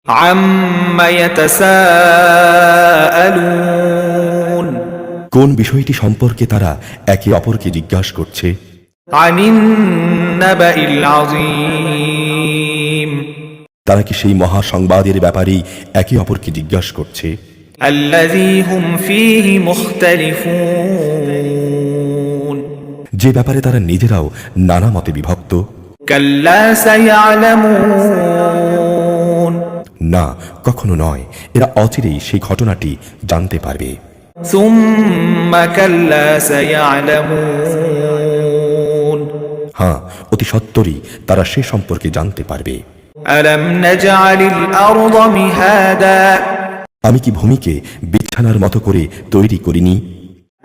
عَمَّ يَتَسَاءَلُونَ কোন বিষয়টি সম্পর্কে তারা একে অপরকে জিজ্ঞাসা করছে? عَنِ النَّبَإِ الْعَظِيمِ তারা কি সেই মহা সংবাদের ব্যাপারেই একে অপরকে জিজ্ঞাসা করছে? الَّذِي هُمْ فِيهِ مُخْتَلِفُونَ যে ব্যাপারে তারা নিজেরাও নানা মতে বিভক্ত। كَلَّا سَيَعْلَمُونَ না, কখনো নয়, এরা অচিরেই সেই ঘটনাটি জানতে পারবে। ثُمَّ كَلَّا سَيَعْلَمُونَ হ্যাঁ, অতি সত্বরই তারা সে সম্পর্কে জানতে পারবে। أَلَمْ نَجْعَلِ الْأَرْضَ مِهَادًا আমি কি ভূমিকে বিছানার মতো করে তৈরি করিনি?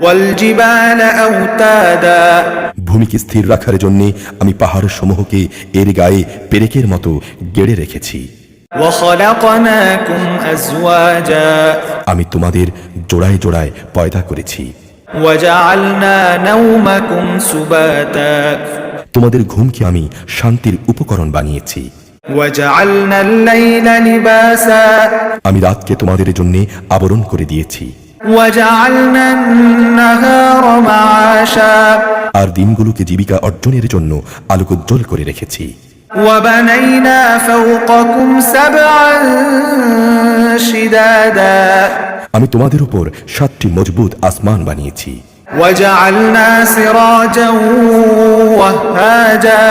وَالْجِبَالَ أَوْتَادًا ভূমিকে স্থির রাখার জন্যে আমি পাহাড় সমূহকে এর গায়ে পেরেকের মতো গেড়ে রেখেছি। وَخَلَقْنَاكُمْ أَزْوَاجًا আমি তোমাদের জোড়ায় জোড়ায় পয়দা করেছি। وَجَعَلْنَا نَوْمَكُمْ سُبَاتًا তোমাদের ঘুমকে আমি শান্তির উপকরণ বানিয়েছি। وَجَعَلْنَا اللَّيْلَ لِبَاسًا আমি রাতকে তোমাদের জন্য আবরণ করে দিয়েছি। وَجَعَلْنَا النَّهَارَ مَعَاشًا আর দিনগুলোকে জীবিকা অর্জনের জন্য আলোকোজ্জ্বল করে রেখেছি। وَبَنَيْنَا فَوْقَكُمْ سَبْعًا شِدَادًا আমি তোমাদের উপর 7টি মজবুত আসমান বানিয়েছি। وَجَعَلْنَا سِرَاجًا وَهَّاجًا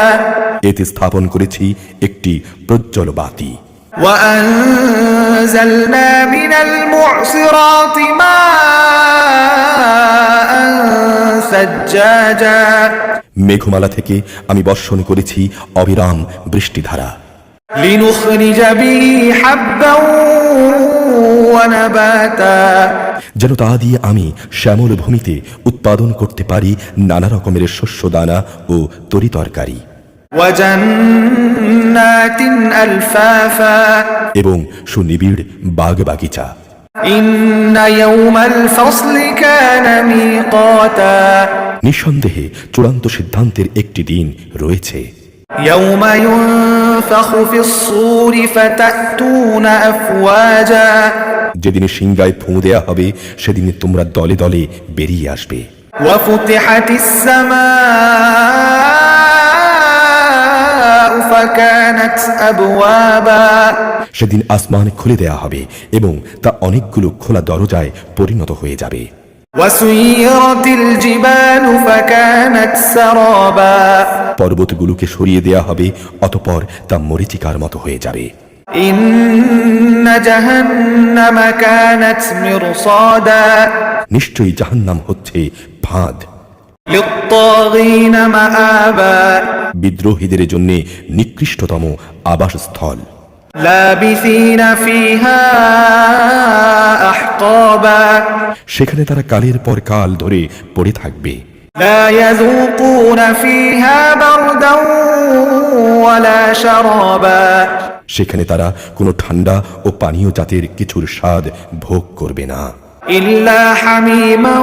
এতে স্থাপন করেছি একটি প্রজ্জ্বল বাতি। وَأَنزَلْنَا مِنَ الْمُعْصِرَاتِ مَاءً ثَجَّاجًا মেঘমালা থেকে আমি বর্ষণ করেছি অবিরাম বৃষ্টিধারা। لِنُخْرِجَ بِهِ حَبًّا وَنَبَاتًا যেন তা দিয়ে আমি শ্যামল ভূমিতে উৎপাদন করতে পারি নানা রকমের শস্য দানা ও তরিতরকারি। وَجَنَّاتٍ أَلْفَافًا এবং সুনিবিড় বাগ বাগিচা। إِنَّ يَوْمَ الْفَصْلِ كَانَ مِيقَاتًا নিঃসন্দেহে চূড়ান্ত সিদ্ধান্তের একটি দিন রয়েছে। يَوْمَ يُنفَخُ فِي الصُّورِ فَتَأْتُونَ أَفْوَاجًا যেদিনে সিংগায় ফুঁ দেয়া হবে সেদিনে তোমরা দলে দলে বেরিয়ে আসবে। وَفُتِحَتِ السَّمَاءُ فَكَانَتْ أَبْوَابًا সেদিন আসমান খুলে দেয়া হবে এবং তা অনেকগুলো খোলা দরজায় পরিণত হয়ে যাবে। وَسُيِّرَتِ الْجِبَالُ فَكَانَتْ سَرَابًا পর্বতগুলোকে সরিয়ে দেয়া হবে, অতঃপর তা মরীচিকার মতো হয়ে যাবে। إِنَّ جَهَنَّمَ كَانَتْ مِرْصَادًا নিশ্চয়ই জাহান্নাম হচ্ছে ফাঁদ, لِلطَّاغِينَ مَآبًا বিদ্রোহীদের জন্য নিকৃষ্টতম আবাসস্থল। لَابِثِينَ فِيهَا أَحْقَابًا সেখানে তারা কালের পর কাল ধরে পড়ে থাকবে। لَا يَذُوقُونَ فِيهَا بَرْدًا وَلَا شَرَابًا সেখানে তারা কোনো ঠান্ডা ও পানীয় জাতের কিছুর স্বাদ ভোগ করবে না। إِلَّا حَمِيمًا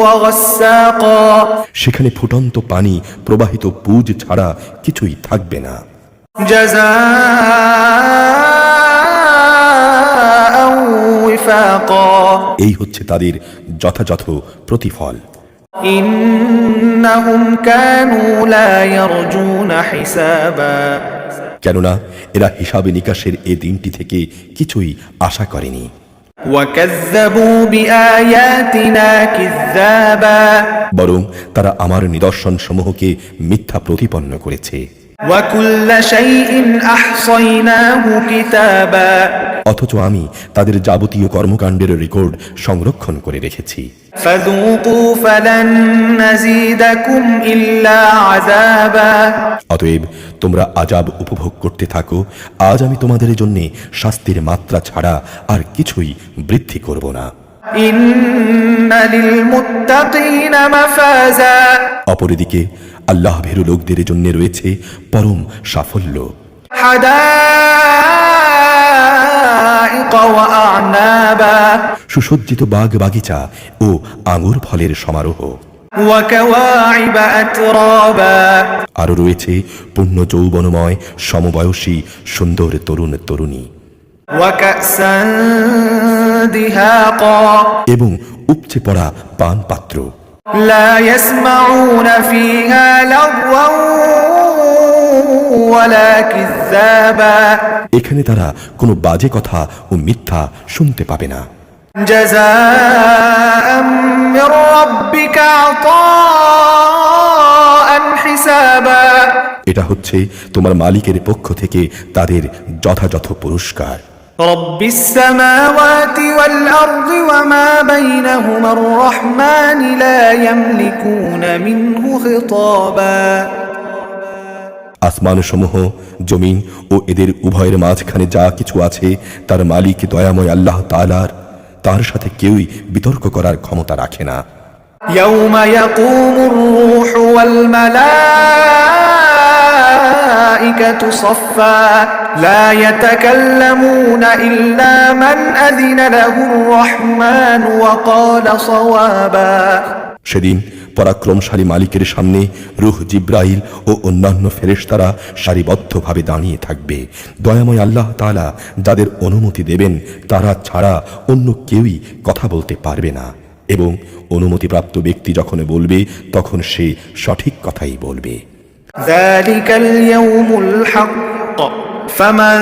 وَغَسَّاقًا সেখানে ফুটন্ত পানি প্রবাহিত পুজ ছাড়া কিছুই থাকবে না। جَزَاءً وِفَاقًا এই হচ্ছে তাদের যথাযথ প্রতিফল। إِنَّهُمْ كَانُوا لَا يَرْجُونَ حِسَابًا কেননা এরা হিসাবে নিকাশের এই দিনটি থেকে কিছুই আশা করেনি। وَكَذَّبُوا بِآيَاتِنَا كِذَّابًا বরং তারা আমার নিদর্শন সমূহকে মিথ্যা প্রতিপন্ন করেছে। وَكُلَّ شَيْءٍ أَحْصَيْنَاهُ كِتَابًا অথচ আমি তাদের যাবতীয় কর্মকাণ্ডের রেকর্ড সংরক্ষণ করে রেখেছি। فَذُوقُوا فَلَن نَّزِيدَكُمْ إِلَّا عَذَابًا অতএব তোমরা আযাব উপভোগ করতে থাকো, আজ আমি তোমাদের জন্য শাস্তির মাত্রা ছাড়া আর কিছুই বৃদ্ধি করব না। إِنَّ لِلْمُتَّقِينَ مَفَازًا অপরদিকে আল্লাহ ভীরু লোকদের জন্য রয়েছে পরম সাফল্য। حَدَائِقَ وَأَعْنَابًا সুসজ্জিত বাগ বাগিচা ও আঙুর ফলের সমারোহ। وَكَوَاعِبَ أَتْرَابًا আরও রয়েছে পূর্ণ যৌবনময় সমবয়সী সুন্দর তরুণ তরুণী। وكأسا دهاقا এবং উপচে পড়া পান পাত্র। لا يسمعون فيها لغوا ولا كذابا এখানে তারা কোনো বাজে কথা ও মিথ্যা শুনতে পাবে না। جزاء من ربك عطاء حسابا এটা হচ্ছে তোমার মালিকের পক্ষ থেকে তাদের যথাযথ পুরস্কার। رب السماوات والأرض وما بينهما الرحمن لا يملكون منه خطابا আসমানসমূহ, জমিন ও এদের উভয়ের মাঝখানে যা কিছু আছে তার মালিক দয়াময় আল্লাহ তাআলার, তার সাথে কেউই বিতর্ক করার ক্ষমতা রাখে না। يوم يقوم الروح والملائكة صفا لا يتكلمون إلا من أذن له الرحمن وقال صوابا সেদিন পরাক্রমশালী মালিকের সামনে রূহ জিব্রাইল ও অন্যান্য ফেরেশতারা সারিবদ্ধভাবে দাঁড়িয়ে থাকবে। দয়াময় আল্লাহ তাআলা যাদের অনুমতি দেবেন তারা ছাড়া অন্য কেউই কথা বলতে পারবে না, এবং অনুমতিপ্রাপ্ত ব্যক্তি যখন বলবে তখন সে সঠিক কথাই বলবে। ذلك اليوم الحق فمن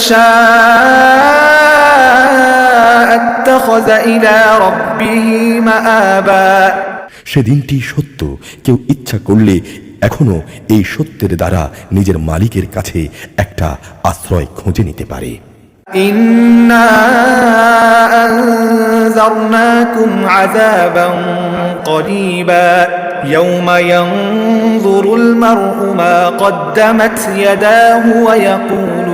شاء اتخذ إلى ربه مآبا সেদিনটি সত্য, কেউ ইচ্ছা করলে এখনো এই সত্যের দ্বারা নিজের মালিকের কাছে একটা আশ্রয় খুঁজে নিতে পারে। إنا أنذرناكم عذابا قريبا يوم ينظر المرء ما قدمت يداه ويقول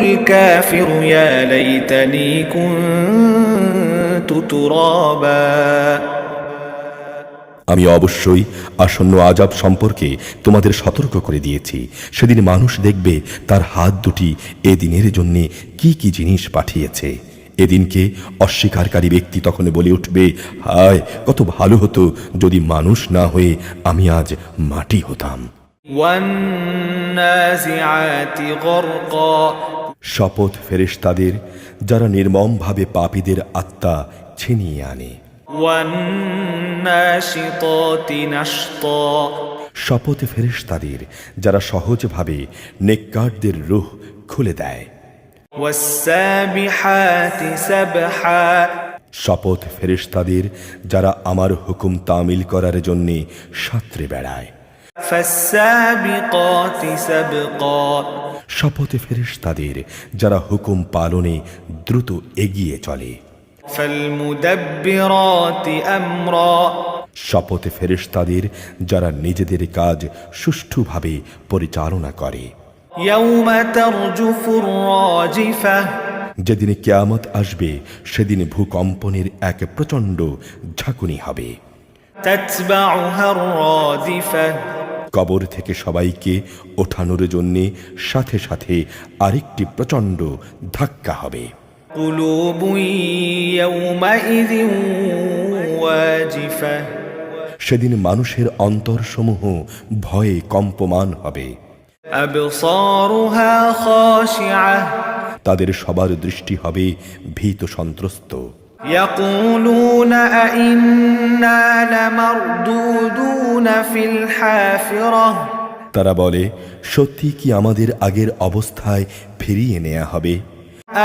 الكافر يا ليتني كنت ترابا আমি অবশ্যই আসন্ন আযাব সম্পর্কে তোমাদের সতর্ক করে দিয়েছি। সেদিন মানুষ দেখবে তার হাত দুটি এ দিনের জন্য কি কি জিনিস পাঠিয়েছে। এদিনকে অস্বীকারী ব্যক্তি তখন বলে উঠবে, হায় কত ভালো হতো যদি মানুষ না হয়ে আমি আজ মাটি হতাম। والنازعات غرقا শপথ ফেরেশতাদের যারা নির্মমভাবে পাপীদের আত্মা ছিনিয়ে আনে। والناشطات نشطا শপথ ফেরেশতাদের যারা সহজভাবে নেককারদের রূহ খুলে দেয়। والسابحات سبحا শপথ ফেরেশতাদের যারা আমার হুকুম তামিল করার জন্য সাঁতরে বেড়ায়। فالسابقات سبقا শপথ ফেরেশতাদের যারা হুকুম পালনে দ্রুত এগিয়ে চলে। فالمدبرات أمرا শপথ ফেরেশতাদের যারা নিজেদের কাজ সুষ্ঠুভাবে পরিচালনা করে। يوم ترجف الراجفة যেদিন কিয়ামত আসবে সেদিন ভূকম্পনের এক প্রচণ্ড ঝাঁকুনি হবে। تتبعها الرادفة কবর থেকে সবাইকে ওঠানোর জন্যে সাথে সাথে আরেকটি প্রচণ্ড ধাক্কা হবে। قلوب يومئذ واجفة সেদিন মানুষের অন্তরসমূহ ভয়ে কম্পমান হবে। أبصارها خاشعة তাদের সবার দৃষ্টি হবে ভীত সন্ত্রস্ত। يقولون أئنا لمردودون في الحافرة তারা বলে, সত্যি কি আমাদের আগের অবস্থায় ফিরিয়ে নেওয়া হবে?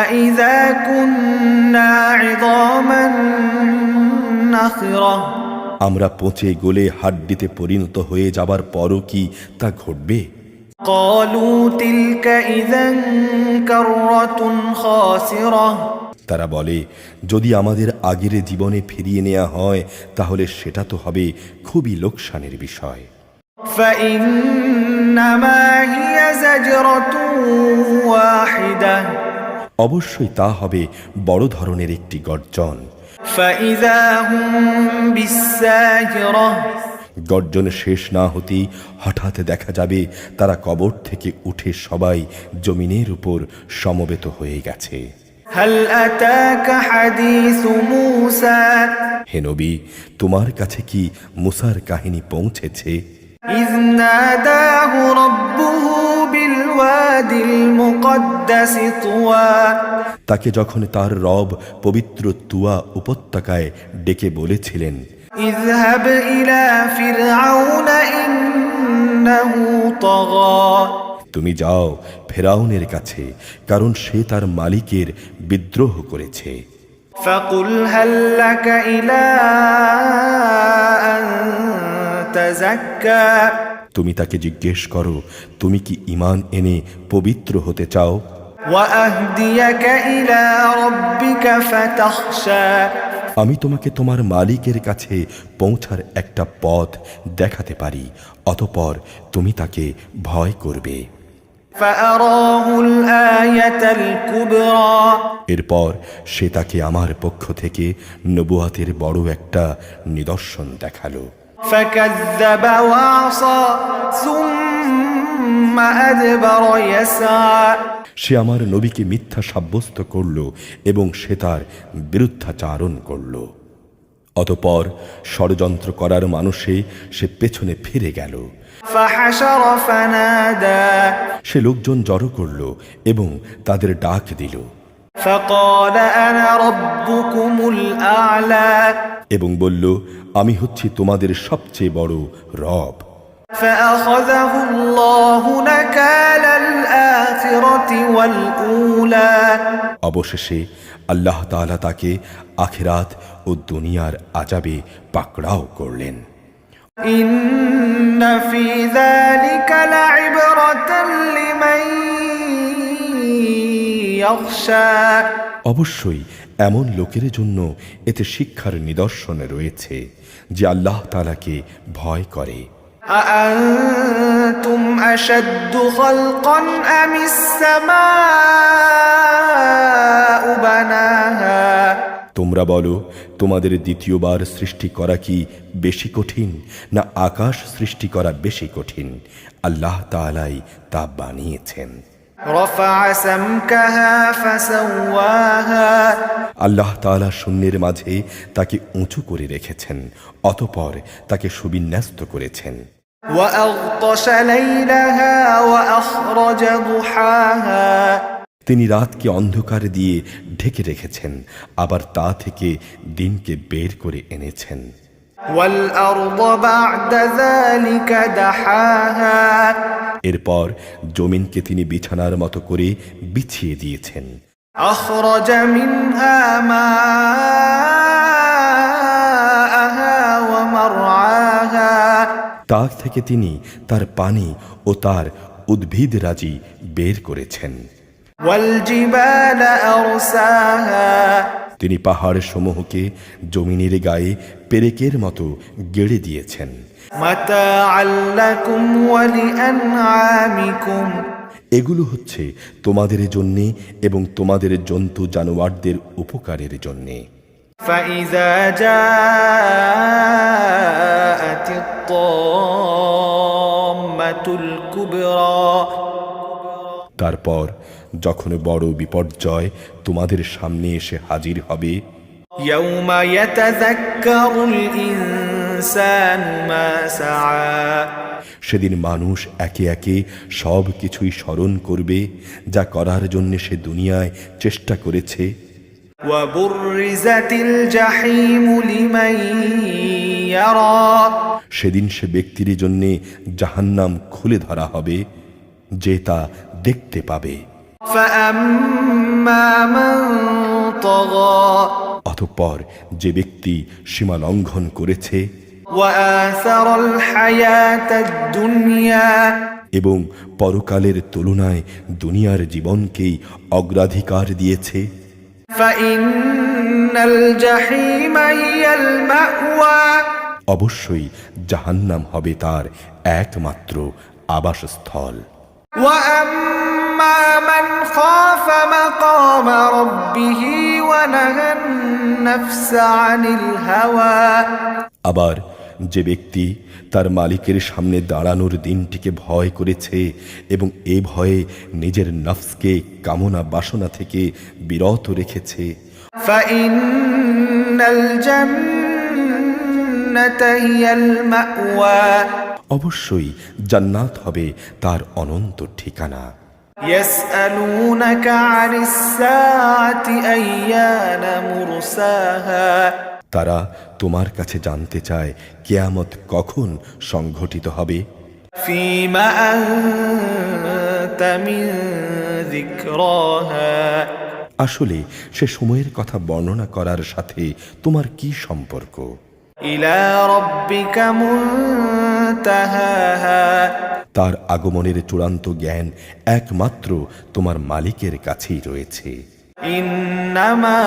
أإذا كنا عظاما نخرة আমরা পচে গলে হাড্ডিতে পরিণত হয়ে যাবার পরও কি তা ঘটবে? قالوا تلك إذا كرة خاسرة তারা বলে, যদি আমাদের আগের জীবনে ফিরিয়ে নেওয়া হয় তাহলে সেটা তো হবে খুবই লোকসানের বিষয়। فإنما هي زجرة واحدة অবশ্যই তা হবে বড় ধরনের একটি গর্জন। فإذا هم بالساهرة গর্জন শেষ না হতেই হঠাৎ দেখা যাবে তারা কবর থেকে উঠে সবাই জমিনের উপর সমবেত হয়ে গেছে। هل أتاك حديث موسى হে নবী, তোমার কাছে কি মুসার কাহিনী পৌঁছেছে? إذ ناداه ربه بالوادي المقدس المقدس طوى তাকে যখন তার রব পবিত্র তুয়া উপত্যকায় ডেকে বলেছিলেন, اذهب إلى فرعون إنه طغى তুমি যাও ফেরাউনের কাছে, কারণ সে তার মালিকের বিদ্রোহ করেছে। فقل هل لك إلى أن تزكى তুমি তাকে জিজ্ঞেস করো, তুমি কি ঈমান এনে পবিত্র হতে চাও? وأهديك إلى ربك فتخشى আমি তোমাকে তোমার মালিকের কাছে পৌঁছার একটা পথ দেখাতে পারি, অতঃপর তুমি তাকে ভয় করবে। فأراه الآية الكبرى এরপর সে তাকে আমার পক্ষ থেকে নবুয়াতের বড় একটা নিদর্শন দেখালো। فكذب وعصى ثم أدبر يسعى সে আমার নবীকে মিথ্যা সাব্যস্ত করল এবং সে তার বিরুদ্ধাচারণ করল। অতঃপর ষড়যন্ত্র করার মানুষে সে পেছনে ফিরে গেল। فحشر فنادى সে লোকজন জড়ো করল এবং তাদের ডাক দিল فقال أنا ربكم الأعلى এবং বলল, আমি হচ্ছি তোমাদের সবচেয়ে বড় রব। فأخذه الله نكال الآخرة والأولى অবশেষে আল্লাহ তাআলা তাকে আখিরাত ও দুনিয়ার আযাবে পাকড়াও করলেন। إن في ذلك لعبرة لمن يخشى অবশ্যই এমন লোকের জন্য এতে শিক্ষার নিদর্শন রয়েছে যে আল্লাহ তাআলাকে ভয় করে। أأنتم أشد خلقا أم السماء بناها তোমরা বলো, তোমাদের দ্বিতীয়বার সৃষ্টি করা কি বেশি কঠিন, না আকাশ সৃষ্টি করা বেশি কঠিন? আল্লাহ তাআলাই তা বানিয়েছেন। رفع سمكها فسواها আল্লাহ তাআলা শূন্যের মাঝে তাকে উঁচু করে রেখেছেন, অতঃপর তাকে সুবিন্যস্ত করেছেন। وأغطش ليلها وأخرج ضحاها তিনি রাতকে অন্ধকার দিয়ে ঢেকে রেখেছেন, আবার তা থেকে দিনকে বের করে এনেছেন। والأرض بعد ذلك دحاها এরপর জমিনকে তিনি বিছানার মতো করে বিছিয়ে দিয়েছেন। أخرج منها ماءها ومرعاها তা থেকে তিনি তার পানি ও তার উদ্ভিদ রাজি বের করেছেন। والجبال أرساها তিনি পাহাড় সমূহকে জমিনের গায়ে পেরেকের মতো গেড়ে দিয়েছেন। متاعا لكم ولأنعامكم এগুলো হচ্ছে তোমাদের জন্যে এবং তোমাদের জন্তু জানোয়ারদের উপকারের জন্যে। فإذا جاءت الطامة الكبرى তারপর যখন বড় বিপর্যয় তোমাদের সামনে এসে হাজির হবে, يوم يتذكر الإنسان ما سعى সেদিন মানুষ একে একে সব কিছুই স্মরণ করবে যা করার জন্য সে দুনিয়ায় চেষ্টা করেছে। وبرزت الجحيم لمن يرى সেদিন সে ব্যক্তির জন্যে জাহান্নাম খুলে ধরা হবে, যে তা দেখতে পাবে। فأما من طغى অতঃপর যে ব্যক্তি সীমা লঙ্ঘন করেছে وآثر الحياة الدنيا এবং পরকালের তুলনায় দুনিয়ার জীবনকেই অগ্রাধিকার দিয়েছে, فإن الجحيم هي المأوى অবশ্যই জাহান্নাম হবে তার একমাত্র আবাসস্থল। وأما من خاف مقام ربه ونهى النفس عن الهوى আবার যে ব্যক্তি তার মালিকের সামনে দাঁড়ানোর দিনটিকে ভয় করেছে এবং এ ভয়ে নিজের নফসকে কামনা বাসনা থেকে বিরত রেখেছে, فإن الجنة هي المأوى অবশ্যই জান্নাত হবে তার অনন্ত ঠিকানা। يسألونك عن الساعة أيان مرساها তারা তোমার কাছে জানতে চায় কিয়ামত কখন সংঘটিত হবে। فيما أنت من ذكراها আসলে সে সময়ের কথা বর্ণনা করার সাথে তোমার কি সম্পর্ক? إلى ربك منتهاها তার আগমনের চূড়ান্ত জ্ঞান একমাত্র তোমার মালিকের কাছেই রয়েছে। إنما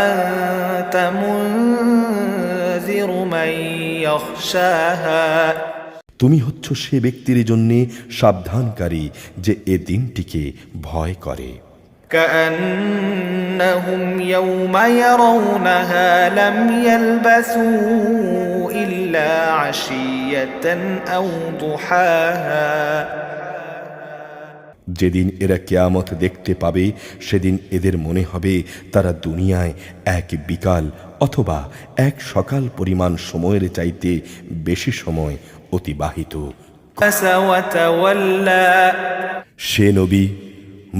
أنت منذر من يخشاها তুমি হচ্ছ সে ব্যক্তির জন্যে সাবধানকারী যে এ দিনটিকে ভয় করে। كأنهم يوم يرونها لم يلبثوا إلا عشية أو ضحاها যেদিন এরা কিয়ামত দেখতে পাবে সেদিন এদের মনে হবে তারা দুনিয়ায় এক বিকাল অথবা এক সকাল পরিমাণ সময়ের চাইতে বেশি সময় অতিবাহিত। عبس وتولى সে নবী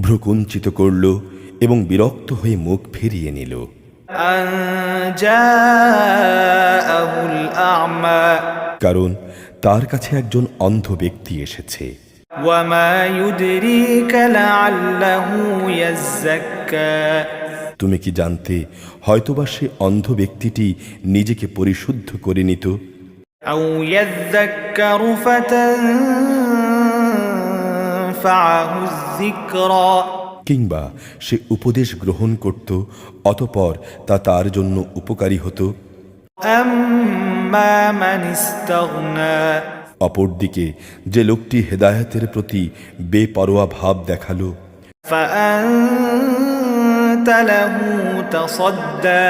ভ্রুকুঞ্চিত করল এবং বিরক্ত হয়ে মুখ ফিরিয়ে নিল। أن جاءه الأعمى কারণ তার কাছে একজন অন্ধ ব্যক্তি এসেছে। وما يدريك لعله يزكى তুমি কি জানতে হয়তোবা সে অন্ধ ব্যক্তিটি নিজেকে পরিশুদ্ধ করে নিত, أو يذكر فتنفعه الذكرى কিংবা সে উপদেশ গ্রহণ করত অতঃপর তা তার জন্য উপকারী হতো। أما من استغنى অপরদিকে যে লোকটি হেদায়েতের প্রতি বেপরোয়া ভাব দেখালো, فأنت له تصدى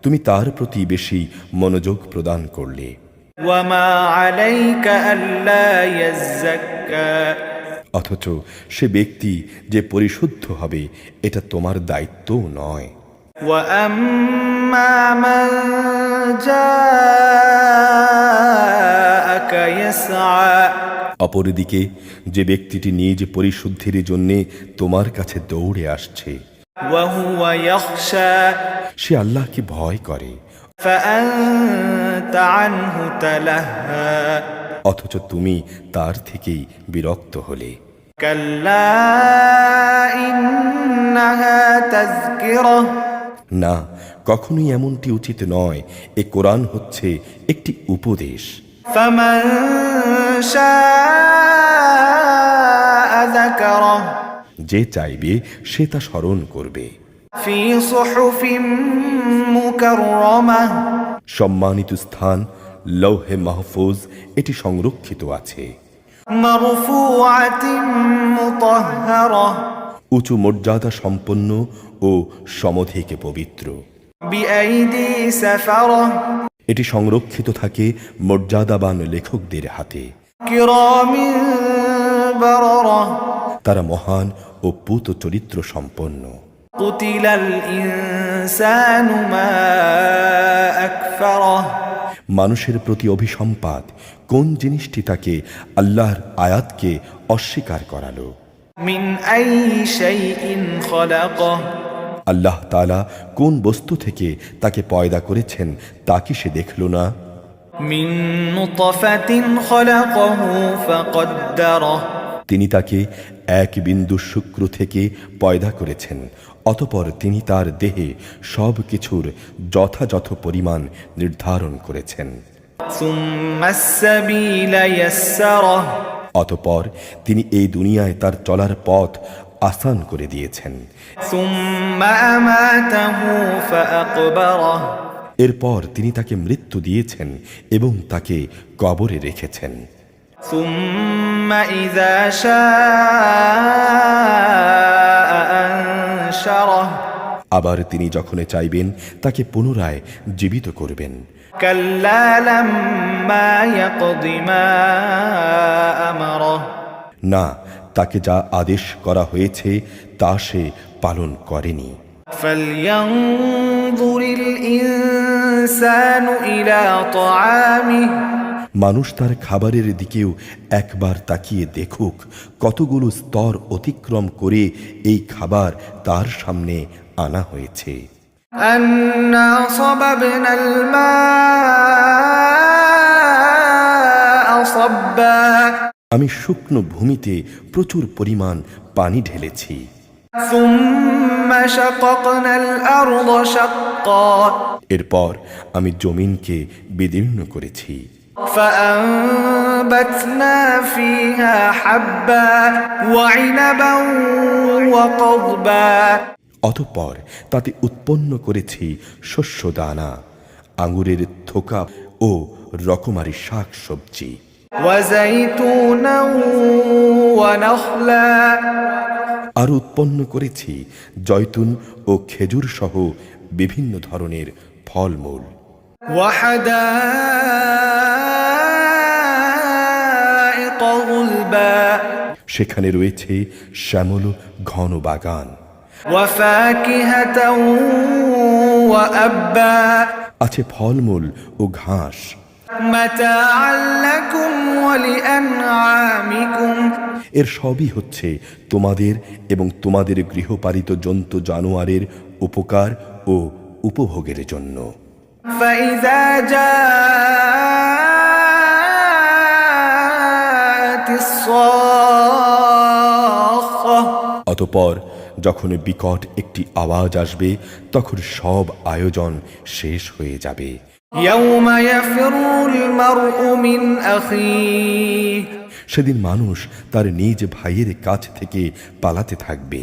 তুমি তার প্রতি বেশি মনোযোগ প্রদান করলে। وما عليك ألا يزكى অথচ সে ব্যক্তি যে পরিশুদ্ধ হবে এটা তোমার দায়িত্বও নয়। وأما من جاءك يسعى অপরদিকে যে ব্যক্তিটি নিজ পরিশুদ্ধির জন্যে তোমার কাছে দৌড়ে আসছে, وهو يخشى সে আল্লাহকে ভয় করে, فأنت عنه تلهى অথচ তুমি তার থেকেই বিরক্ত হলে। كلا إنها تذكرة না, কখনোই এমনটি উচিত নয়। এ কোরআন হচ্ছে একটি উপদেশ। فمن شاء ذكره যে চাইবে সে তা স্মরণ করবে। في صحف مكرمة সম্মানিত স্থান লৌহে মাহফুজ এটি সংরক্ষিত আছে। مرفوعة مطهرة উঁচু মর্যাদা সম্পন্ন ও সমধিক পবিত্র। بأيدي سفرة এটি সংরক্ষিত থাকে মর্যাদাবান লেখকদের হাতে। كرام بررة তারা মহান ও পূত চরিত্র সম্পন্ন। قتل الإنسان ما أكفره মানুষের প্রতি অভিসম্পাত কোন জিনিসটি তাকে আল্লাহর আয়াতকে অস্বীকার করালো। من أي شيء خلقه আল্লাহ তাআলা কোন বস্তু থেকে তাকে পয়দা করেছেন তা কি সে দেখল না? من نطفة خلقه فقدره তিনি তাকে এক বিন্দু শুক্র থেকে পয়দা করেছেন, অতঃপর তিনি তার দেহে সব কিছুর যথাযথ পরিমাণ নির্ধারণ করেছেন। ثم السبيل يسره অতঃপর তিনি এই দুনিয়ায় তার চলার পথ আসান করে দিয়েছেন। ثم أماته فأقبره এরপর তিনি তাকে মৃত্যু দিয়েছেন এবং তাকে কবরে রেখেছেন। ثم إذا شاء أنشره আবার তিনি যখন চাইবেন তাকে পুনরায় জীবিত করবেন। كلا لما يقض ما أمره না, তাকে যা আদেশ করা হয়েছে তা সে পালন করেনি। فلينظر الإنسان إلى طعامه মানুষ তার খাবারের দিকেও একবার তাকিয়ে দেখুক কতগুলো স্তর অতিক্রম করে এই খাবার তার সামনে আনা হয়েছে। أنا صببنا الماء صبا আমি শুকনো ভূমিতে প্রচুর পরিমাণ পানি ঢেলেছি। ثم شققنا الأرض شقا এরপর আমি জমিনকে বিদীর্ণ করেছি। فأنبتنا فيها حبا وعنبا وقضبا অতঃপর তাতে উৎপন্ন করেছি শস্য দানা, আঙুরের থোকা ও রকমারি শাক সবজি। وزيتونا ونخلا আর উৎপন্ন করেছি জয়তুন ও খেজুর সহ বিভিন্ন ধরনের ফলমূল। وحدائق غلبا সেখানে রয়েছে শ্যামল ঘন বাগান, وفاكهة وأبا আছে ফলমূল ও ঘাস। متاعا لكم ولأنعامكم এর সবই হচ্ছে তোমাদের এবং তোমাদের গৃহপালিত জন্তু জানোয়ারের উপকার ও উপভোগের জন্য। فإذا جاءت الصاخة অতঃপর যখন বিকট একটি আওয়াজ আসবে তখন সব আয়োজন শেষ হয়ে যাবে। يوم يفر المرء من أخيه সেদিন মানুষ তার নিজ ভাইয়ের কাছ থেকে পালাতে থাকবে।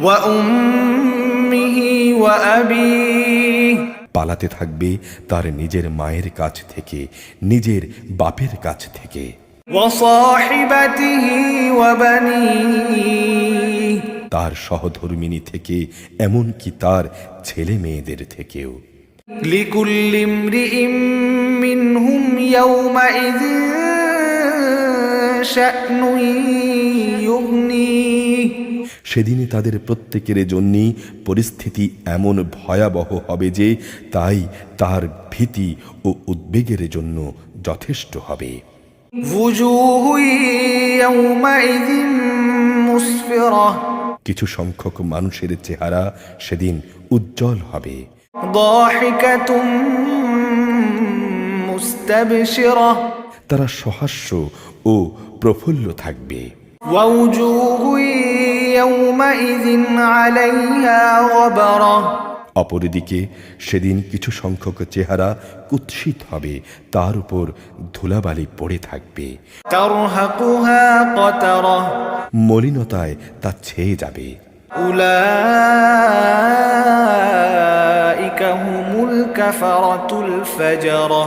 وأمه وأبيه পালাতে থাকবে তার নিজের মায়ের কাছ থেকে, নিজের বাপের কাছ থেকে, وصاحبته وبنيه তার সহধর্মিণী থেকে, এমনকি তার ছেলে মেয়েদের থেকেও। لكل امرئ منهم يومئذ شأن يغنيه সেদিনে তাদের প্রত্যেকের জন্যই পরিস্থিতি এমন ভয়াবহ হবে যে তাই তার ভীতি ও উদ্বেগের জন্য যথেষ্ট হবে। وجوه يومئذ مسفرة কিছু সংখ্যক মানুষের চেহারা সেদিন উজ্জ্বল হবে। ضاحكة مستبشرة তারা সহাস্য ও প্রফুল্ল থাকবে। ووجوه يومئذ عليها غبرة অপরদিকে সেদিন কিছু সংখ্যক চেহারা কুৎসিত হবে, তার উপর ধুলাবালি পড়ে থাকবে। ترهقها قترة মলিনতায় তা ছেয়ে যাবে। أولئك هم الكفرة الفجرة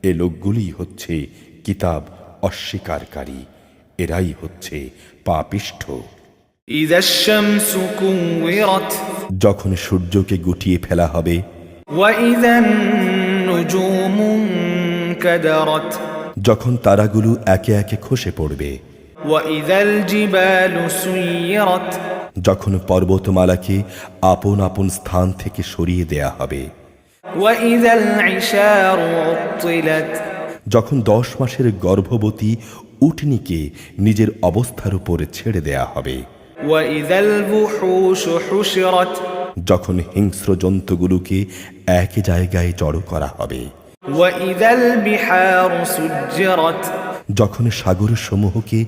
এ লোকগুলি হচ্ছে কিতাব অস্বীকারী, এরাই হচ্ছে পাপিষ্ঠ। إذا الشمس كورت যখন সূর্যকে গুটিয়ে ফেলা হবে, وإذا النجوم انكدرت যখন তারাগুলো একে একে খসে পড়বে, وإذا الجبال سيرت যখন পর্বতমালাকে আপন আপন স্থান থেকে সরিয়ে দেয়া হবে, وإذا العشار عطلت যখন 10 মাসের গর্ভবতী উটনীকে নিজের অবস্থার উপর ছেড়ে দেয়া হবে, وإذا الوحوش حشرت যখন হিংস্র জন্তুগুলোকে এক জায়গায় জড়ো করা হবে, وإذا البحار سجرت যখন সাগর সমূহকে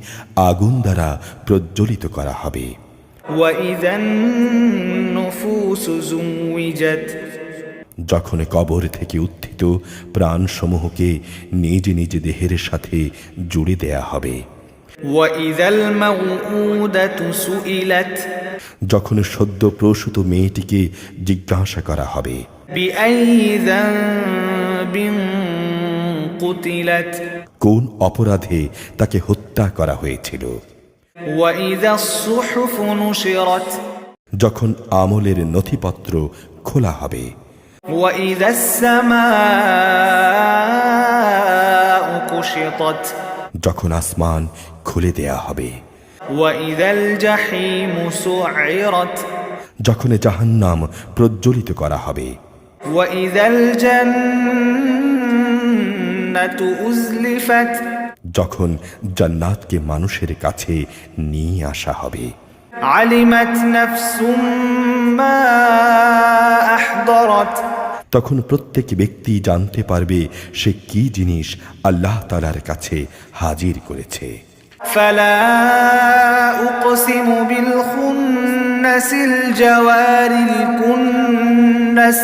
আগুন দ্বারা প্রজ্বলিত করা হবে, وإذا النفوس زوجت যখন কবর থেকে উত্থিত প্রাণসমূহকে নিজ নিজ দেহের সাথে জুড়ে দেয়া হবে, وإذا الموءودة سئلت যখন সদ্য প্রসূত মেয়েটিকে জিজ্ঞাসা করা হবে, بأي ذنب قتلت কোন অপরাধে তাকে হত্যা করা হয়েছিল, وإذا الصحف نشرت যখন আমলের নথিপত্র খোলা হবে, وإذا السماء كشطت যখন আসমান খুলে দেয়া হবে, وإذا الجحيم سعرت যখন জাহান্নাম প্রজ্বলিত করা হবে, وإذا الجنة أزلفت যখন জান্নাতকে মানুষের কাছে নিয়ে আসা হবে। علمت نفس ما أحضرت তখন প্রত্যেক ব্যক্তি জানতে পারবে সে কি জিনিস আল্লাহ তাআলার কাছে হাজির করেছে। فلا أقسم بالخنس الجوار الكنس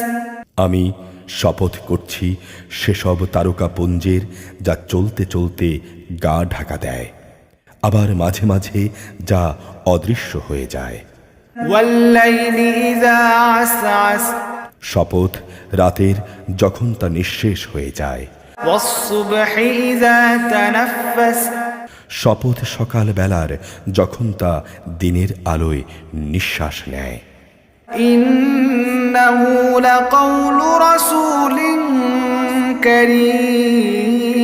আমি শপথ করছি সেসব তারকাপুঞ্জের যা চলতে চলতে গা ঢাকা দেয়, আবার মাঝে মাঝে যা অদৃশ্য হয়ে যায়। والليل إذا عسعس শপথ রাতের যখন তা নিঃশেষ হয়ে যায়। والصبح إذا تنفس শপথ সকাল বেলার যখন তা দিনের আলোয় নিঃশ্বাস নেয়। إنه لقول رسول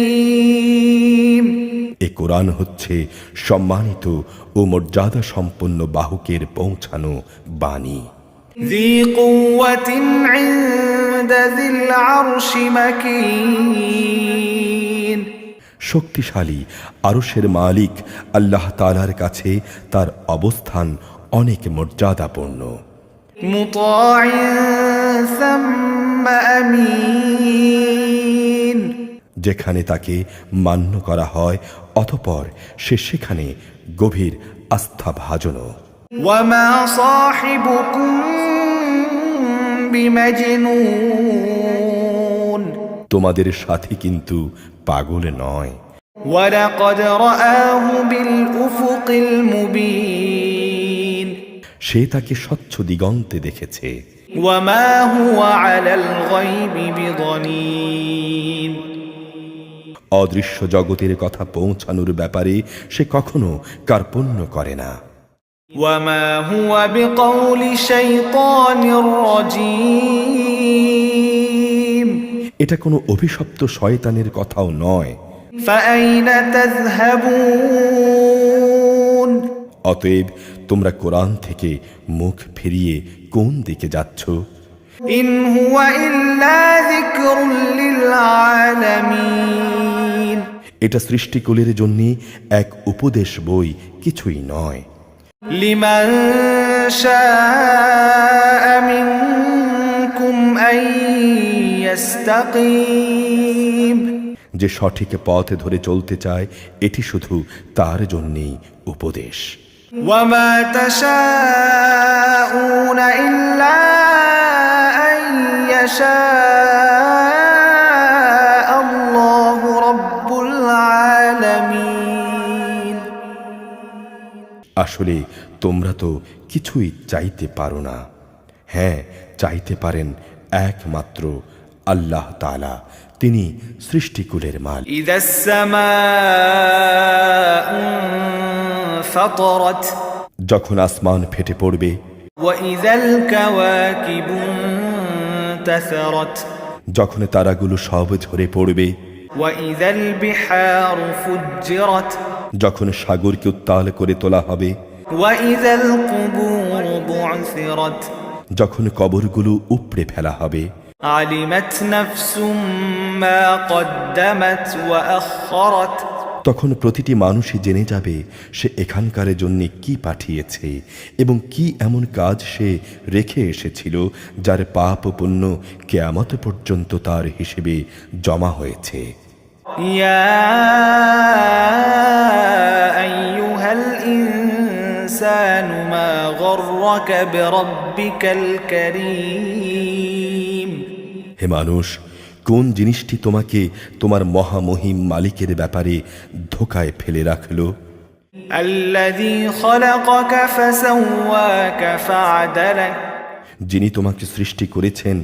كريم এ কোরআন হচ্ছে সম্মানিত ও মর্যাদা সম্পন্ন বাহকের পৌঁছানো বাণী। ذي قوة عند ذي العرش مكين শক্তিশালী আরশের মালিক আল্লাহ তাআলার কাছে তার অবস্থান অনেক মর্যাদাপূর্ণ। مطاع ثم أمين যেখানে তাকে মান্য করা হয় অতঃপর সে সেখানে গভীর আস্থাভাজনও। وما صاحبكم بمجنون তোমাদের সাথী কিন্তু পাগল নয়। ولقد رآه بالأفق المبين সে তাকে স্বচ্ছ দিগন্তে দেখেছে। وما هو على الغيب بضنين অদৃশ্য জগতের কথা পৌঁছানোর ব্যাপারে সে কখনো কার্পণ্য করে না। وما هو بقول شيطان رجيم এটা কোনো অভিশপ্ত শয়তানের কথাও নয়। فأين تذهبون অতএব তোমরা কোরআন থেকে মুখ ফিরিয়ে কোন দিকে যাচ্ছ? إن هو إلا ذكر للعالمين এটা সৃষ্টিকুলের জন্য এক উপদেশ বই, কিছুই নয়। لمن شاء منكم أن يستقيم যে সঠিক পথ ধরে চলতে চায় এটি শুধু তার জন্যই উপদেশ। وما تشاءون إلا أن يشاء الله رب العالمين আসলে তোমরা তো কিছুই চাইতে পারো না। হ্যাঁ, চাইতে পারেন একমাত্র আল্লাহ তাআলা, তিনি সৃষ্টিকুলের মালিক। إذا السماء انفطرت যখন আসমান ফেটে পড়বে, وإذا الكواكب انتثرت যখন তারাগুলো সব ঝরে পড়বে, وإذا البحار فجرت যখন সাগরকে উত্তাল করে তোলা হবে, وإذا القبور بعثرت যখন কবরগুলো উপড়ে ফেলা হবে, علمت نفس ما قدمت وأخرت তখন প্রতিটি মানুষই জেনে যাবে সে এখানকার জন্য কি পাঠিয়েছে এবং কি এমন কাজ সে রেখে এসেছিল যার পাপ ও পুণ্য কিয়ামত পর্যন্ত তার হিসেবে জমা হয়েছে। يا أيها الإنسان ما غرك بربك الكريم হে মানুষ, কোন জিনিসটি তোমাকে তোমার মহামহিম মালিকের ব্যাপারে ধোকায় ফেলে রাখলো? الذي خلقك فسواك فعدلك যিনি তোমাকে সৃষ্টি করেছেন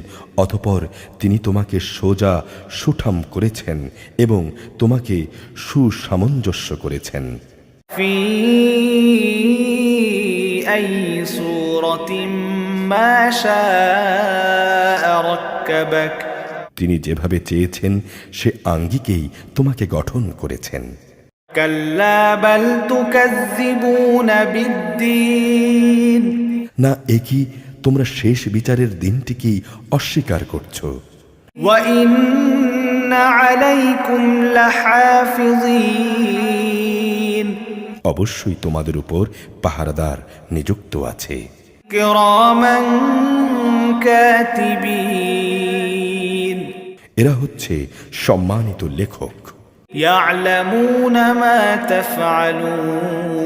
অতঃপর তিনি তোমাকে সোজা সুঠাম করেছেন এবং তোমাকে সুসামঞ্জস্য করেছেন। في أي صورة ما شاء ركبك তিনি যেভাবে চেয়েছেন সে আঙ্গিকেই তোমাকে গঠন করেছেন। كلا بل تكذبون بالدين না, একই তোমরা শেষ বিচারের দিনটিকেই অস্বীকার করছো। وإن عليكم لحافظين অবশ্যই তোমাদের উপর পাহারাদার নিযুক্ত আছে। كراما كاتبين এরা হচ্ছে সম্মানিত লেখক, يعلمون ما تفعلون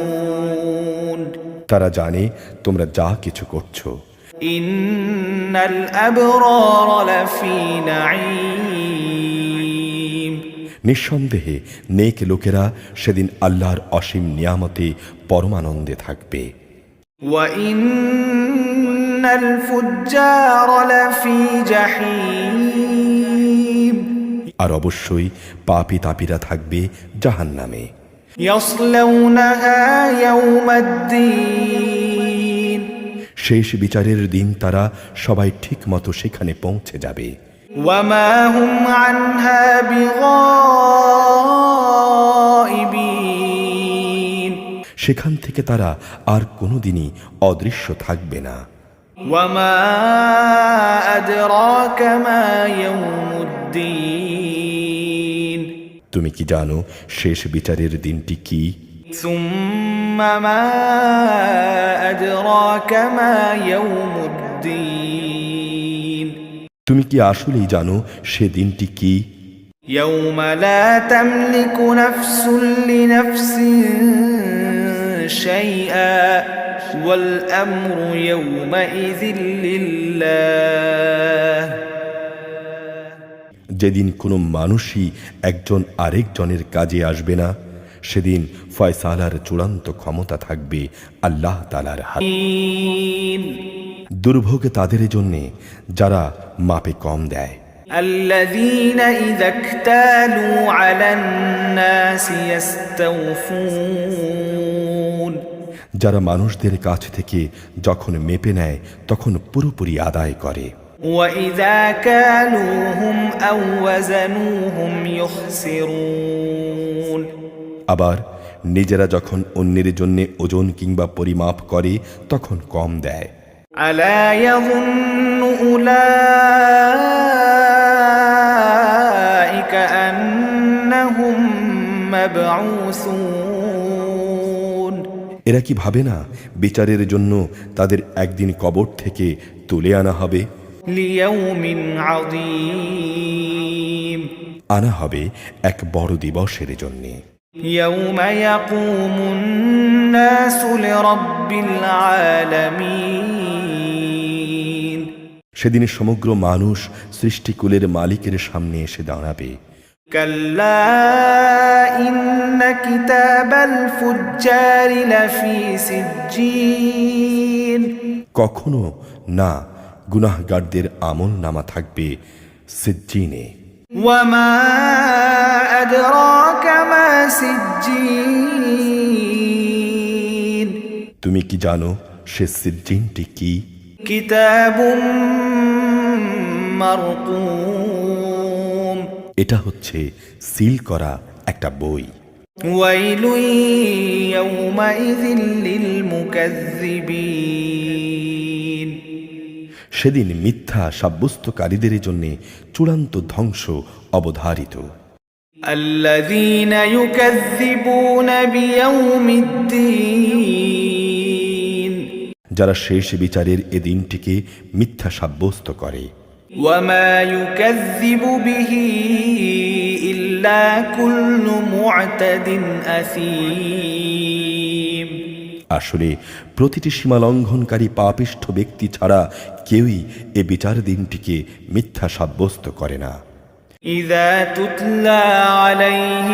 তারা জানে তোমরা যা কিছু করছো। إن الأبرار لفي نعيم নিঃসন্দেহে নেক লোকেরা সেদিন আল্লাহর অসীম নিয়ামতে পরমানন্দে থাকবে। وإن الفجار لفي جحيم আর অবশ্যই পাপী তাপীরা থাকবে জাহান্নামে। يصلونها يوم الدين শেষ বিচারের দিন তারা সবাই ঠিক মতো সেখানে পৌঁছে যাবে। وما هم عنها بغائبين সেখান থেকে তারা আর কোনোদিনই অদৃশ্য থাকবে না। وما أدراك ما يوم الدين তুমি কি জানো শেষ বিচারের দিনটি কি? ثم ما أدراك ما يوم الدين তুমি কি আসলেই জানো সে দিনটি কি? يوم لا تملك نفس لنفس شيئا والأمر يومئذ لله যেদিন কোনো মানুষই একজন আরেকজনের কাজে আসবে না, সেদিন ফয়সালার চূড়ান্ত ক্ষমতা থাকবে আল্লাহ তাআলার হাতে। দুর্ভোগ তাদের জন্যে যারা মাপে কম দেয়, الذين إذا اكتالوا على الناس يستوفون যারা মানুষদের কাছ থেকে যখন মেপে নেয় তখন পুরোপুরি আদায় করে, وإذا كالوهم أو وزنوهم يخسرون আবার নিজেরা যখন অন্যের জন্য ওজন কিংবা পরিমাপ করে তখন কম দেয়। ألا يظن أولئك أنهم مبعوثون এরা কি ভাবে না বিচারের জন্য তাদের একদিন কবর থেকে তুলে আনা হবে? ليوم عظيم আনা হবে এক বড় দিবসের জন্যে। يوم يقوم الناس لرب العالمين সেদিন সমগ্র মানুষ সৃষ্টিকুলের মালিকের সামনে এসে দাঁড়াবে। كلا إن كتاب الفجار لفي سجين কখনো না, গুনাহগারদের আমল নামা থাকবে সিজ্জিনে। وما أدراك ما سجين তুমি কি জানো সে সিজ্জিনটি কি? كتاب مرقوم এটা হচ্ছে সিল করা একটা বই। ويل يومئذ للمكذبين সেদিন মিথ্যা সাব্যস্তকারীদের জন্য চূড়ান্ত ধ্বংস অবধারিত। الذين يكذبون بيوم الدين যারা শেষ বিচারের এ দিনটিকে মিথ্যা সাব্যস্ত করে। وما يكذب به إلا كل معتد أثيم আসলে প্রতিটি সীমা লঙ্ঘনকারী পাপিষ্ঠ ব্যক্তি ছাড়া কেউই এ বিচার দিনটিকে মিথ্যা সাব্যস্ত করে না। إذا تتلى عليه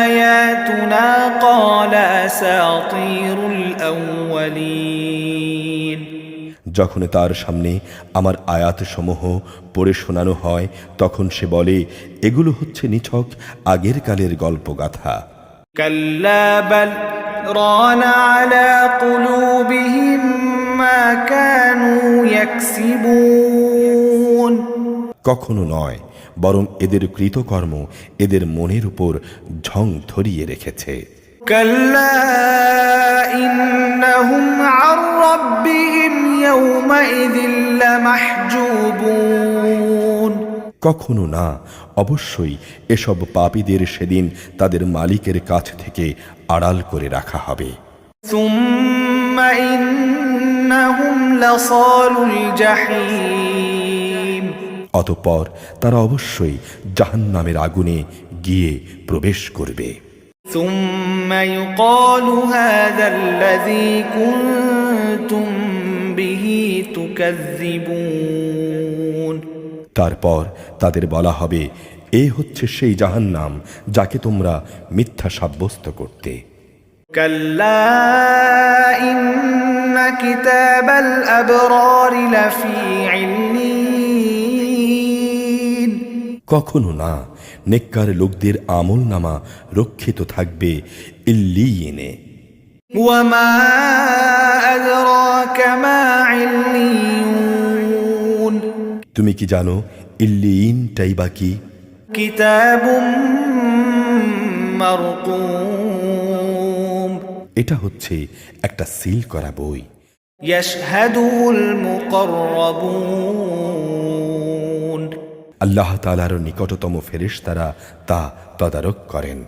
آياتنا قال أساطير الأولين যখন তার সামনে আমার আয়াতসমূহ পড়ে শোনানো হয় তখন সে বলে, এগুলো হচ্ছে নিছক আগের কালের গল্পগাথা। كلا بل ران على قلوبهم ما كانوا يكسبون কখনো নয়, বরং এদের কৃতকর্ম এদের মনের উপর ঝং ধরিয়ে রেখেছে। كلا إنهم عن ربهم يومئذ لمحجوبون কখনো না, অবশ্যই এসব পাপীদের সেদিন তাদের মালিকের কাছ থেকে আড়াল করে রাখা হবে। ثم إنهم لصالو الجحيم অতঃপর তারা অবশ্যই জাহান্নামের আগুনে গিয়ে প্রবেশ করবে। ثم يقال هذا الذي كنتم به تكذبون তারপর তাদের বলা হবে, এ হচ্ছে সেই জাহান্নাম যাকে তোমরা মিথ্যা সাব্যস্ত করতে। كلا إن كتاب الأبرار لفي عليين কখনো না, নেককার লোকদের আমল নামা রক্ষিত থাকবে ইল্লিয়িনে। وما أدراك ما عليون তুমি কি জানো ইল্লিয়িনটাই বা কি? كتاب مرقوم এটা হচ্ছে একটা সিল করা বই। يشهده المقربون আল্লাহ তাআলার নিকটতম ফেরেশতারা তা তদারক করেন।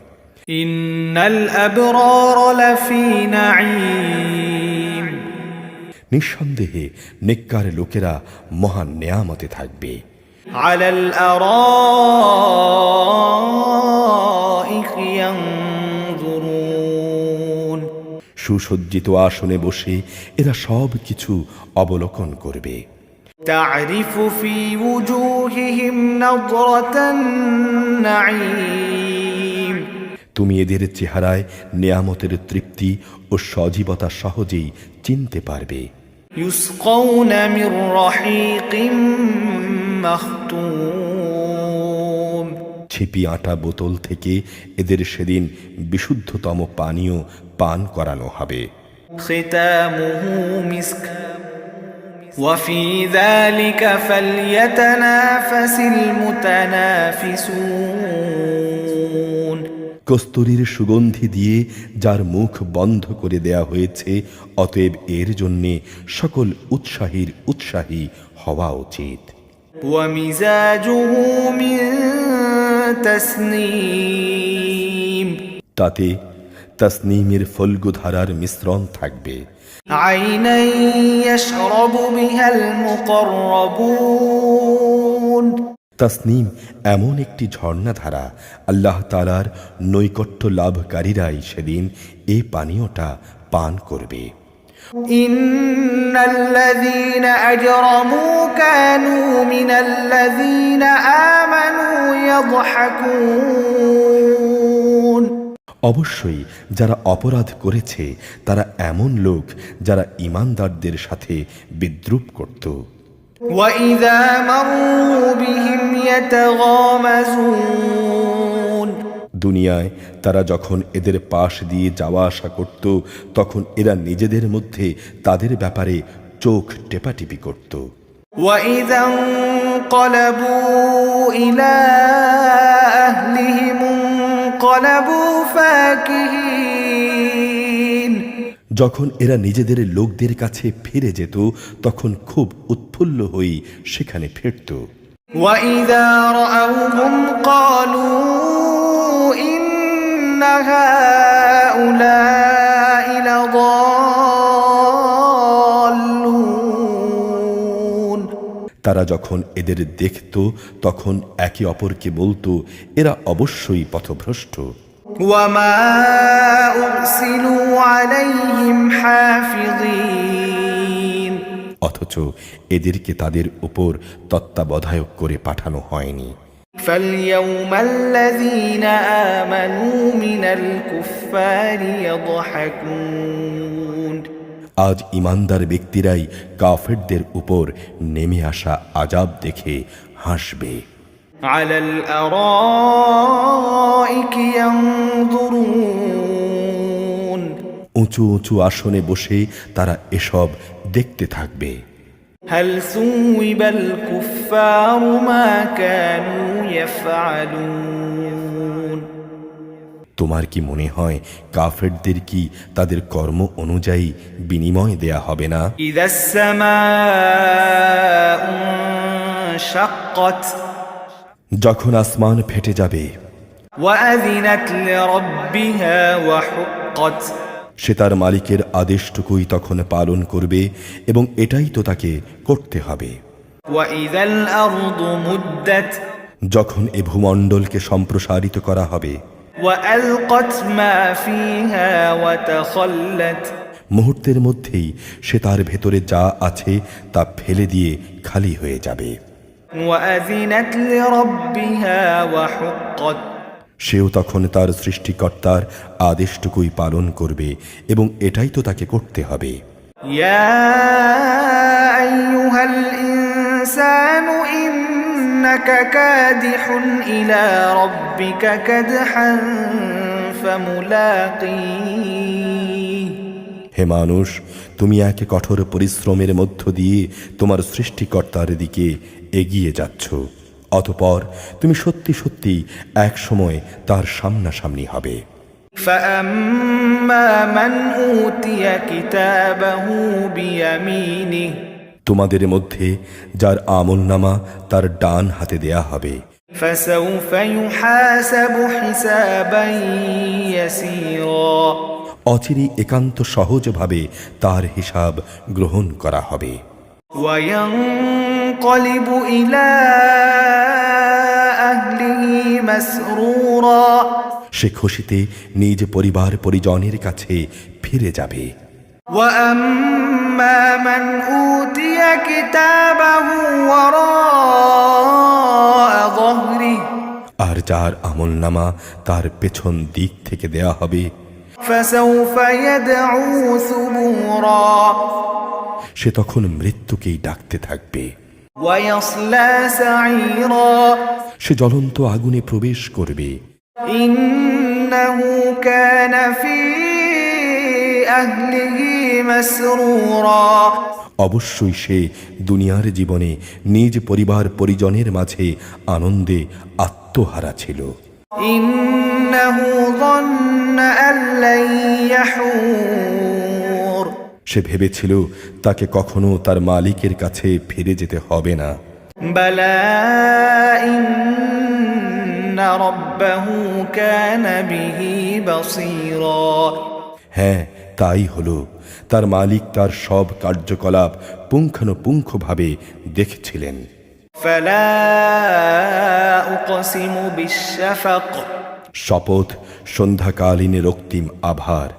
إن الأبرار لفي نعيم নিঃসন্দেহে নেককার লোকেরা মহান নেয়ামতে থাকবে। على الأرائك ينظرون সুসজ্জিত আসনে বসে এরা সব কিছু অবলোকন করবে। تعرف في وجوههم نضرة النعيم তুমি এদের চেহারায় নেয়ামতের তৃপ্তি ও সজীবতা সহজেই চিনতে পারবে। يسقون من رحيق مختوم ছিপি আটা বোতল থেকে এদের সেদিন বিশুদ্ধতম পানীয় পান করানো হবে। ختامه مسك وفي ذلك فليتنافس المتنافسون কস্তুরীর সুগন্ধি দিয়ে যার মুখ বন্ধ করে দেয়া হয়েছে, অতএব এর জন্যে সকল উৎসাহী হওয়া উচিত। ومزاجه من تسنيم তাতে তাসনিমের ফল্গু ধারার মিশ্রণ থাকবে। عينا يشرب بها المقربون তাসনিম এমন একটি ঝর্ণাধারা, আল্লাহ তাআলার নৈকট্য লাভকারীরাই সেদিন এই পানীয়টা পান করবে। إن الذين أجرموا كانوا من الذين آمنوا يضحكون অবশ্যই যারা অপরাধ করেছে তারা এমন লোক যারা ঈমানদারদের সাথে বিদ্রূপ করত। وإذا مروا بهم يتغامزون দুনিয়ায় তারা যখন এদের পাশ দিয়ে যাওয়া আসা করত, তখন এরা নিজেদের মধ্যে তাদের ব্যাপারে চোখ টেপাটিপি করত। وإذا انقلبوا إلى أهلهم انقلبوا فاكهين যখন এরা নিজেদের লোকদের কাছে ফিরে যেত, তখন খুব উৎফুল্ল হয়ে সেখানে ফিরত। وإذا رأوهم قالوا إن هؤلاء لضالون তারা যখন এদের দেখত, তখন একে অপরকে বলতো, এরা অবশ্যই পথভ্রষ্ট। وما أرسلوا عليهم حافظين অথচ এদেরকে তাদের উপর তত্ত্বাবধায়ক করে পাঠানো হয়নি। فاليوم الذين آمنوا من الكفار يضحكون আজ ইমানদার ব্যক্তিরাই কাফেরদের উপর নেমে আসা আযাব দেখে হাসবে। على الأرائك ينظرون উঁচু উঁচু আসনে বসে তারা এসব দেখতে থাকবে। هل ثوب الكفار ما كانوا يفعلون তোমার কি মনে হয় কাফেরদের কি তাদের কর্ম অনুযায়ী বিনিময় দেয়া হবে না? إذا السماء انشقت যখন আসমান ফেটে যাবে, وأذنت لربها وحقت সে তার মালিকের আদেশটুকুই তখন পালন করবে এবং এটাই তো তাকে করতে হবে। وإذا الأرض مدت যখন এ ভূমণ্ডলকে সম্প্রসারিত করা হবে, وألقت ما فيها وتخلت মুহূর্তের মধ্যেই সে তার ভেতরে যা আছে তা ফেলে দিয়ে খালি হয়ে যাবে। وأذنت لربها وحقت সেও তখন তার সৃষ্টিকর্তার আদেশটুকুই পালন করবে এবং এটাই তো তাকে করতে হবে। يا أيها الإنسان إنك كادح إلى ربك كدحا فملاقيه হে মানুষ, তুমি এক কঠোর পরিশ্রমের মধ্য দিয়ে তোমার সৃষ্টিকর্তার দিকে এগিয়ে যাচ্ছ, অতঃপর তুমি সত্যি সত্যি এক সময় তার সামনাসামনি হবে। فأما من أوتي كتابه بيمينه তোমাদের মধ্যে যার আমলনামা তার ডান হাতে দেয়া হবে, فسوف يحاسب حسابا يسيرا অচিরেই একান্ত সহজভাবে তার হিসাব গ্রহণ করা হবে। وينقلب إلى أهله مسرورا সে খুশিতে নিজ পরিবার পরিজনের কাছে ফিরে যাবে। وأما من أوتي كتابه وراء ظهره আর যার আমলনামা তার পেছন দিক থেকে দেয়া হবে, فسوف يدعو ثبورا সে তখন মৃত্যুকেই ডাকতে থাকবে। ويصلى سعيرا সে জ্বলন্ত আগুনে প্রবেশ করবে। إنه كان في أهله مسرورا অবশ্যই সে দুনিয়ার জীবনে নিজ পরিবার পরিজনের মাঝে আনন্দে আত্মহারা ছিল। إنه ظن أن لن يحور সে ভেবেছিল তাকে কখনো তার মালিকের কাছে ফিরে যেতে হবে না। بلى إن ربه كان به بصيرا হ্যাঁ, তাই হলো, তার মালিক তার সব কার্যকলাপ পুঙ্খানুপুঙ্খভাবে দেখছিলেন। فلا أقسم بالشفق শপথ সন্ধ্যাকালীন রক্তিম আভার,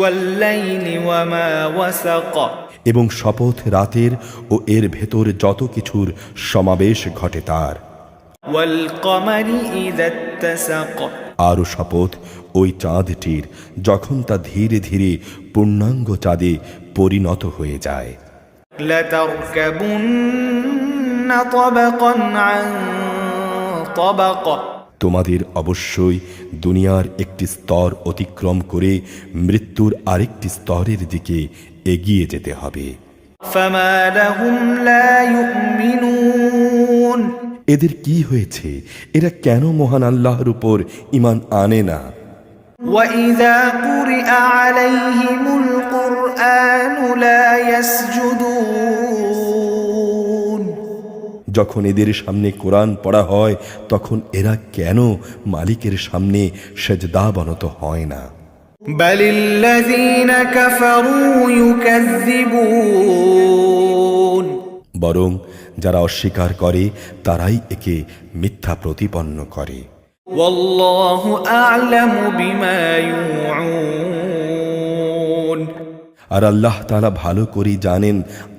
والليل وما وسق এবং শপথ রাতের ও এর ভেতর যত কিছুর সমাবেশ ঘটে তার। والقمر إذا اتسق আরও শপথ ওই চাঁদটির যখন তা ধীরে ধীরে পূর্ণাঙ্গ চাঁদে পরিণত হয়ে যায়। لتركبن طبقا عن طبق তোমাদের অবশ্যই দুনিয়ার একটি স্তর অতিক্রম করে মৃত্যুর আরেকটি স্তরের দিকে এগিয়ে যেতে হবে। فما لهم لا يؤمنون এদের কি হয়েছে? এরা কেন মহান আল্লাহর উপর ঈমান আনে না? وإذا قرئ عليهم القرآن لا يسجدون যখন এদের সামনে কোরআন পড়া হয় তখন এরা কেন মালিকের সামনে সেজদাবনত হয় না? بل الذين كفروا يكذبون বরং যারা অস্বীকার করে তারাই একে মিথ্যা প্রতিপন্ন করে। والله أعلم بما يوعون আর আল্লাহ তাআলা ভালো করেই জানেন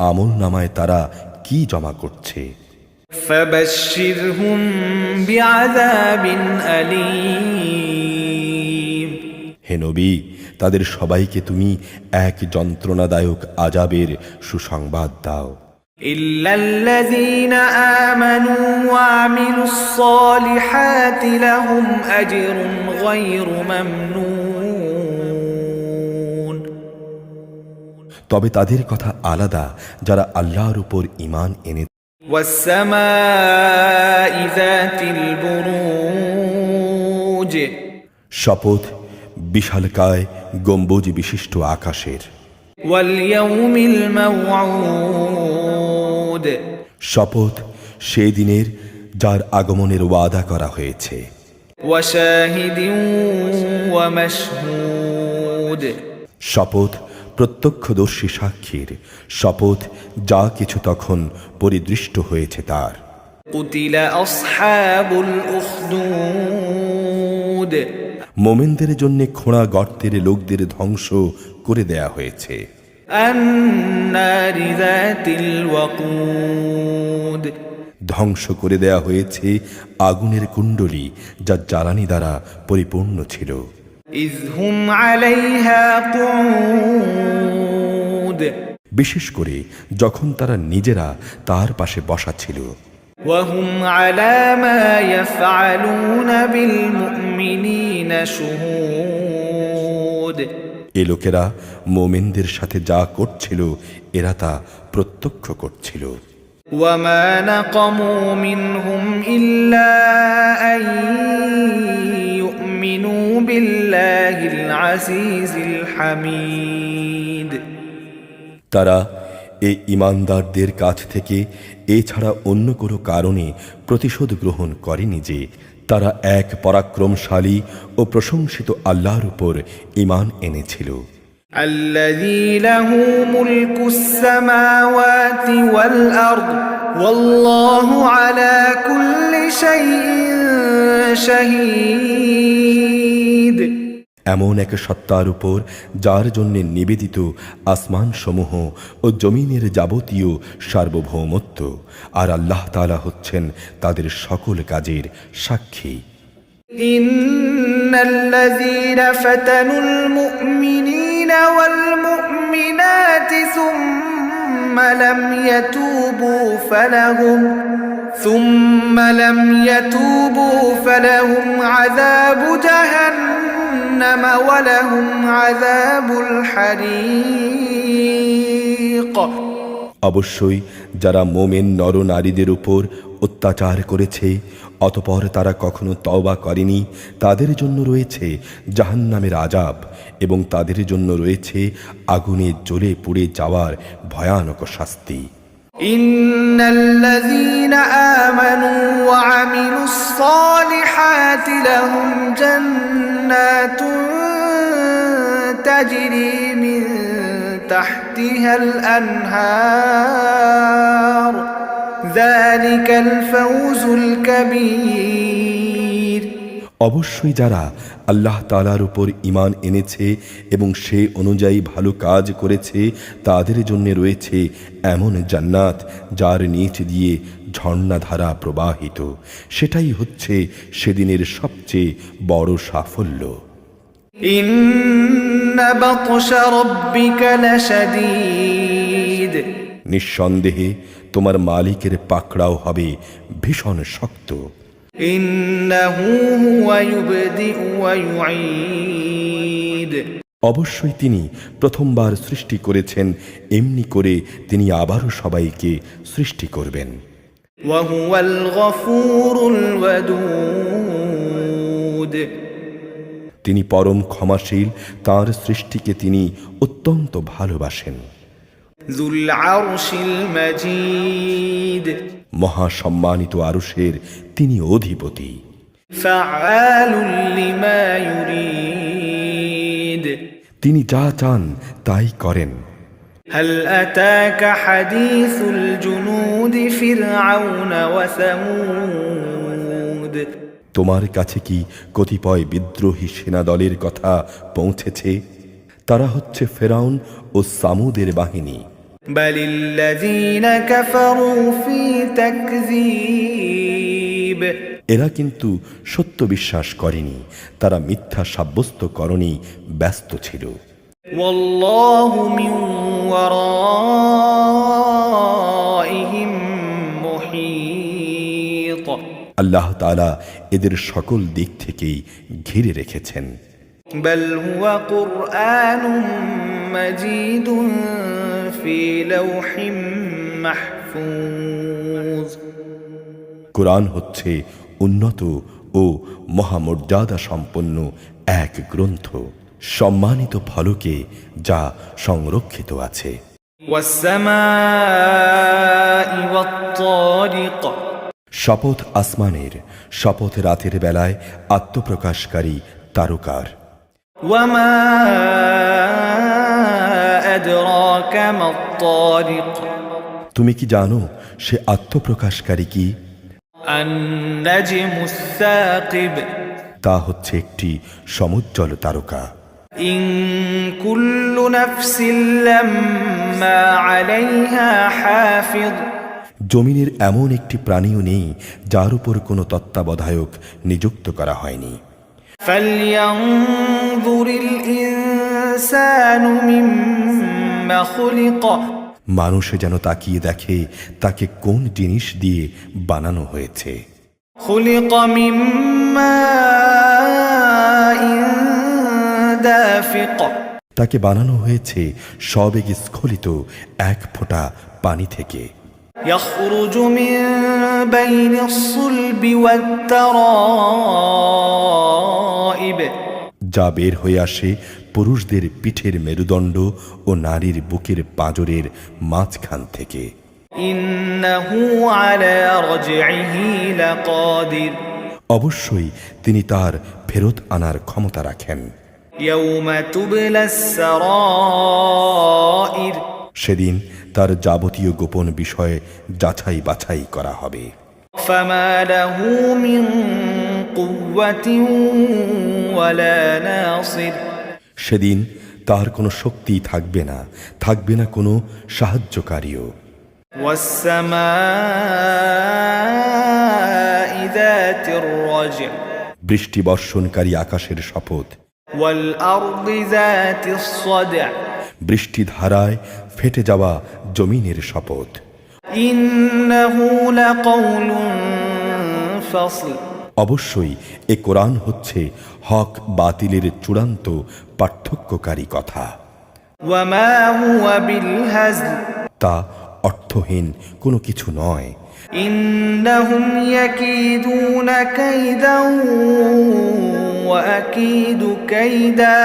আমল নামায় তারা কি জমা করছে। فبشرهم بعذاب أليم হে নবী, তাদের সবাইকে তুমি এক যন্ত্রণাদায়ক আযাবের সুসংবাদ দাও। إلا الذين آمنوا وعملوا الصالحات لهم أجر غير ممنون তবে তাদের কথা আলাদা যারা আল্লাহর উপর ঈমান এনে والسماء ذات البروج শপথ বিশালকায় গম্বুজ বিশিষ্ট আকাশের, واليوم الموعود শপথ সেই দিনের যার আগমনের ওয়াদা করা হয়েছে, وشاهد ومشهود শপথ প্রত্যক্ষদর্শী সাক্ষীর, শপথ যা কিছু তখন পরিদৃষ্ট হয়েছে তার। قتل أصحاب الأخدود মোমেনদের জন্য খোঁড়া গর্তের লোকদের ধ্বংস করে দেয়া হয়েছে। النار ذات الوقود ধ্বংস করে দেয়া হয়েছে আগুনের কুণ্ডলী যা জ্বালানি দ্বারা পরিপূর্ণ ছিল। إذ هم عليها قعود বিশেষ করে যখন তারা নিজেরা তার পাশে বসা ছিল। وهم على ما يفعلون بالمؤمنين شهود এ লোকেরা মোমেনদের সাথে যা করছিল এরা তা প্রত্যক্ষ করছিল। وما نقموا منهم إلا أن يؤمنوا بالله العزيز الحميد তারা এই ঈমানদারদের কাছ থেকে এছাড়া অন্য কোনো কারণে প্রতিশোধ গ্রহণ করেনি যে তারা এক পরাক্রমশালী ও প্রশংসিত আল্লাহর উপর ঈমান এনেছিল। الذي له ملك السماوات والأرض والله على كل شيء شهيد এমন এক সত্তার উপর যার জন্য নিবেদিত আসমান সমূহ ও জমিনের যাবতীয় সার্বভৌমত্ব, আর আল্লাহ তাআলা হচ্ছেন তাদের সকল কাজের সাক্ষী। إن الذين فتنوا المؤمنين والمؤمنات ثم لم يتوبوا فلهم عذاب جهنم ولهم عذاب الحريق অবশ্যই যারা মোমেন নরনারীদের উপর অত্যাচার করেছে অতঃপর তারা কখনো তওবা করেনি, তাদের জন্য রয়েছে জাহান্নামের আযাব এবং তাদের জন্য রয়েছে আগুনে জ্বলে পুড়ে যাওয়ার ভয়ানক শাস্তি। إن الذين آمنوا وعملوا الصالحات لهم جنات تجري من تحتها الأنهار ذلك الفوز الكبير অবশ্যই যারা আল্লাহ তাআলার উপর ঈমান এনেছে এবং সে অনুযায়ী ভালো কাজ করেছে তাদের জন্য রয়েছে এমন জান্নাত যার নিচ দিয়ে ঝর্ণাধারা প্রবাহিত, সেটাই হচ্ছে সেদিনের সবচেয়ে বড় সাফল্য। إن بطش ربك لشديد নিঃসন্দেহে তোমার মালিকের পাকড়াও হবে ভীষণ শক্ত। إنه هو يبدئ ويعيد অবশ্যই তিনি প্রথমবার সৃষ্টি করেছেন, এমনি করে তিনি আবারও সবাইকে সৃষ্টি করবেন। وهو الغفور الودود তিনি পরম ক্ষমাশীল, তার সৃষ্টিকে তিনি অত্যন্ত ভালোবাসেন। ذو العرش المجيد মহাসম্মানিত আরশের তিনি অধিপতি। فعال لما يريد তিনি যা চান তাই করেন। هل أتاك حديث الجنود فرعون وثمود তোমার কাছে কি কতিপয় বিদ্রোহী সেনাদলের কথা পৌঁছেছে? তারা হচ্ছে ফেরাউন ও সামুদের বাহিনী। بل الذين كفروا في تكذيب এরা কিন্তু সত্য বিশ্বাস করেনি, তারা মিথ্যা সাব্যস্ত করণে ব্যস্ত ছিল। والله من ورائهم محيط আল্লাহ তাআলা এদের সকল দিক থেকেই ঘিরে রেখেছেন। بل هو قرآن مجيد في لوح محفوظ কোরআন হচ্ছে উন্নত ও মহামর্যাদা সম্পন্ন এক গ্রন্থ, সম্মানিত ফলকে যা সংরক্ষিত আছে। والسماء والطارق শপথ আসমানের, শপথ রাতের বেলায় আত্মপ্রকাশকারী তারকার। وما أدراك ما الطارق তুমি কি জানো সে আত্মপ্রকাশকারী কি? النجم الثاقب তা হচ্ছে একটি সমুজ্জ্বল তারকা। إن كل نفس لما عليها حافظ জমিনের এমন একটি প্রাণীও নেই যার উপর কোনো তত্ত্বাবধায়ক নিযুক্ত করা হয়নি। فلينظر الإنسان مما خلق মানুষ যেন তাকিয়ে দেখে তাকে কোন জিনিস দিয়ে বানানো হয়েছে। خلق من ماء دافق তাকে বানানো হয়েছে সবেগে স্খলিত এক ফোঁটা পানি থেকে। يخرج من بين الصلب والترائب যা বের হয়ে আসে পুরুষদের পিঠের মেরুদণ্ড ও নারীর বুকের পাঁজরের মাঝখান থেকে। إنه على رجعه لقادر অবশ্যই তিনি তার ফেরত আনার ক্ষমতা রাখেন। يوم تبلى السرائر সেদিন তার যাবতীয় গোপন বিষয় যাচাই বাছাই করা হবে। فما له من قوة ولا ناصر সেদিন তার কোনো শক্তি থাকবে না, থাকবে না কোনো সাহায্যকারীও। والسماء ذات الرجع বৃষ্টি বর্ষণকারী আকাশের শপথ। والأرض ذات الصدع বৃষ্টি ধারায় ফেটে যাওয়া জমিনের শপথ। إنه لقول فصل অবশ্যই এ কোরআন হচ্ছে হক বাতিলের চূড়ান্ত পার্থক্যকারী কথা। وما هو بالهزل তা অর্থহীন কোনো কিছু নয়। إنهم يكيدون كيدا وأكيد كيدا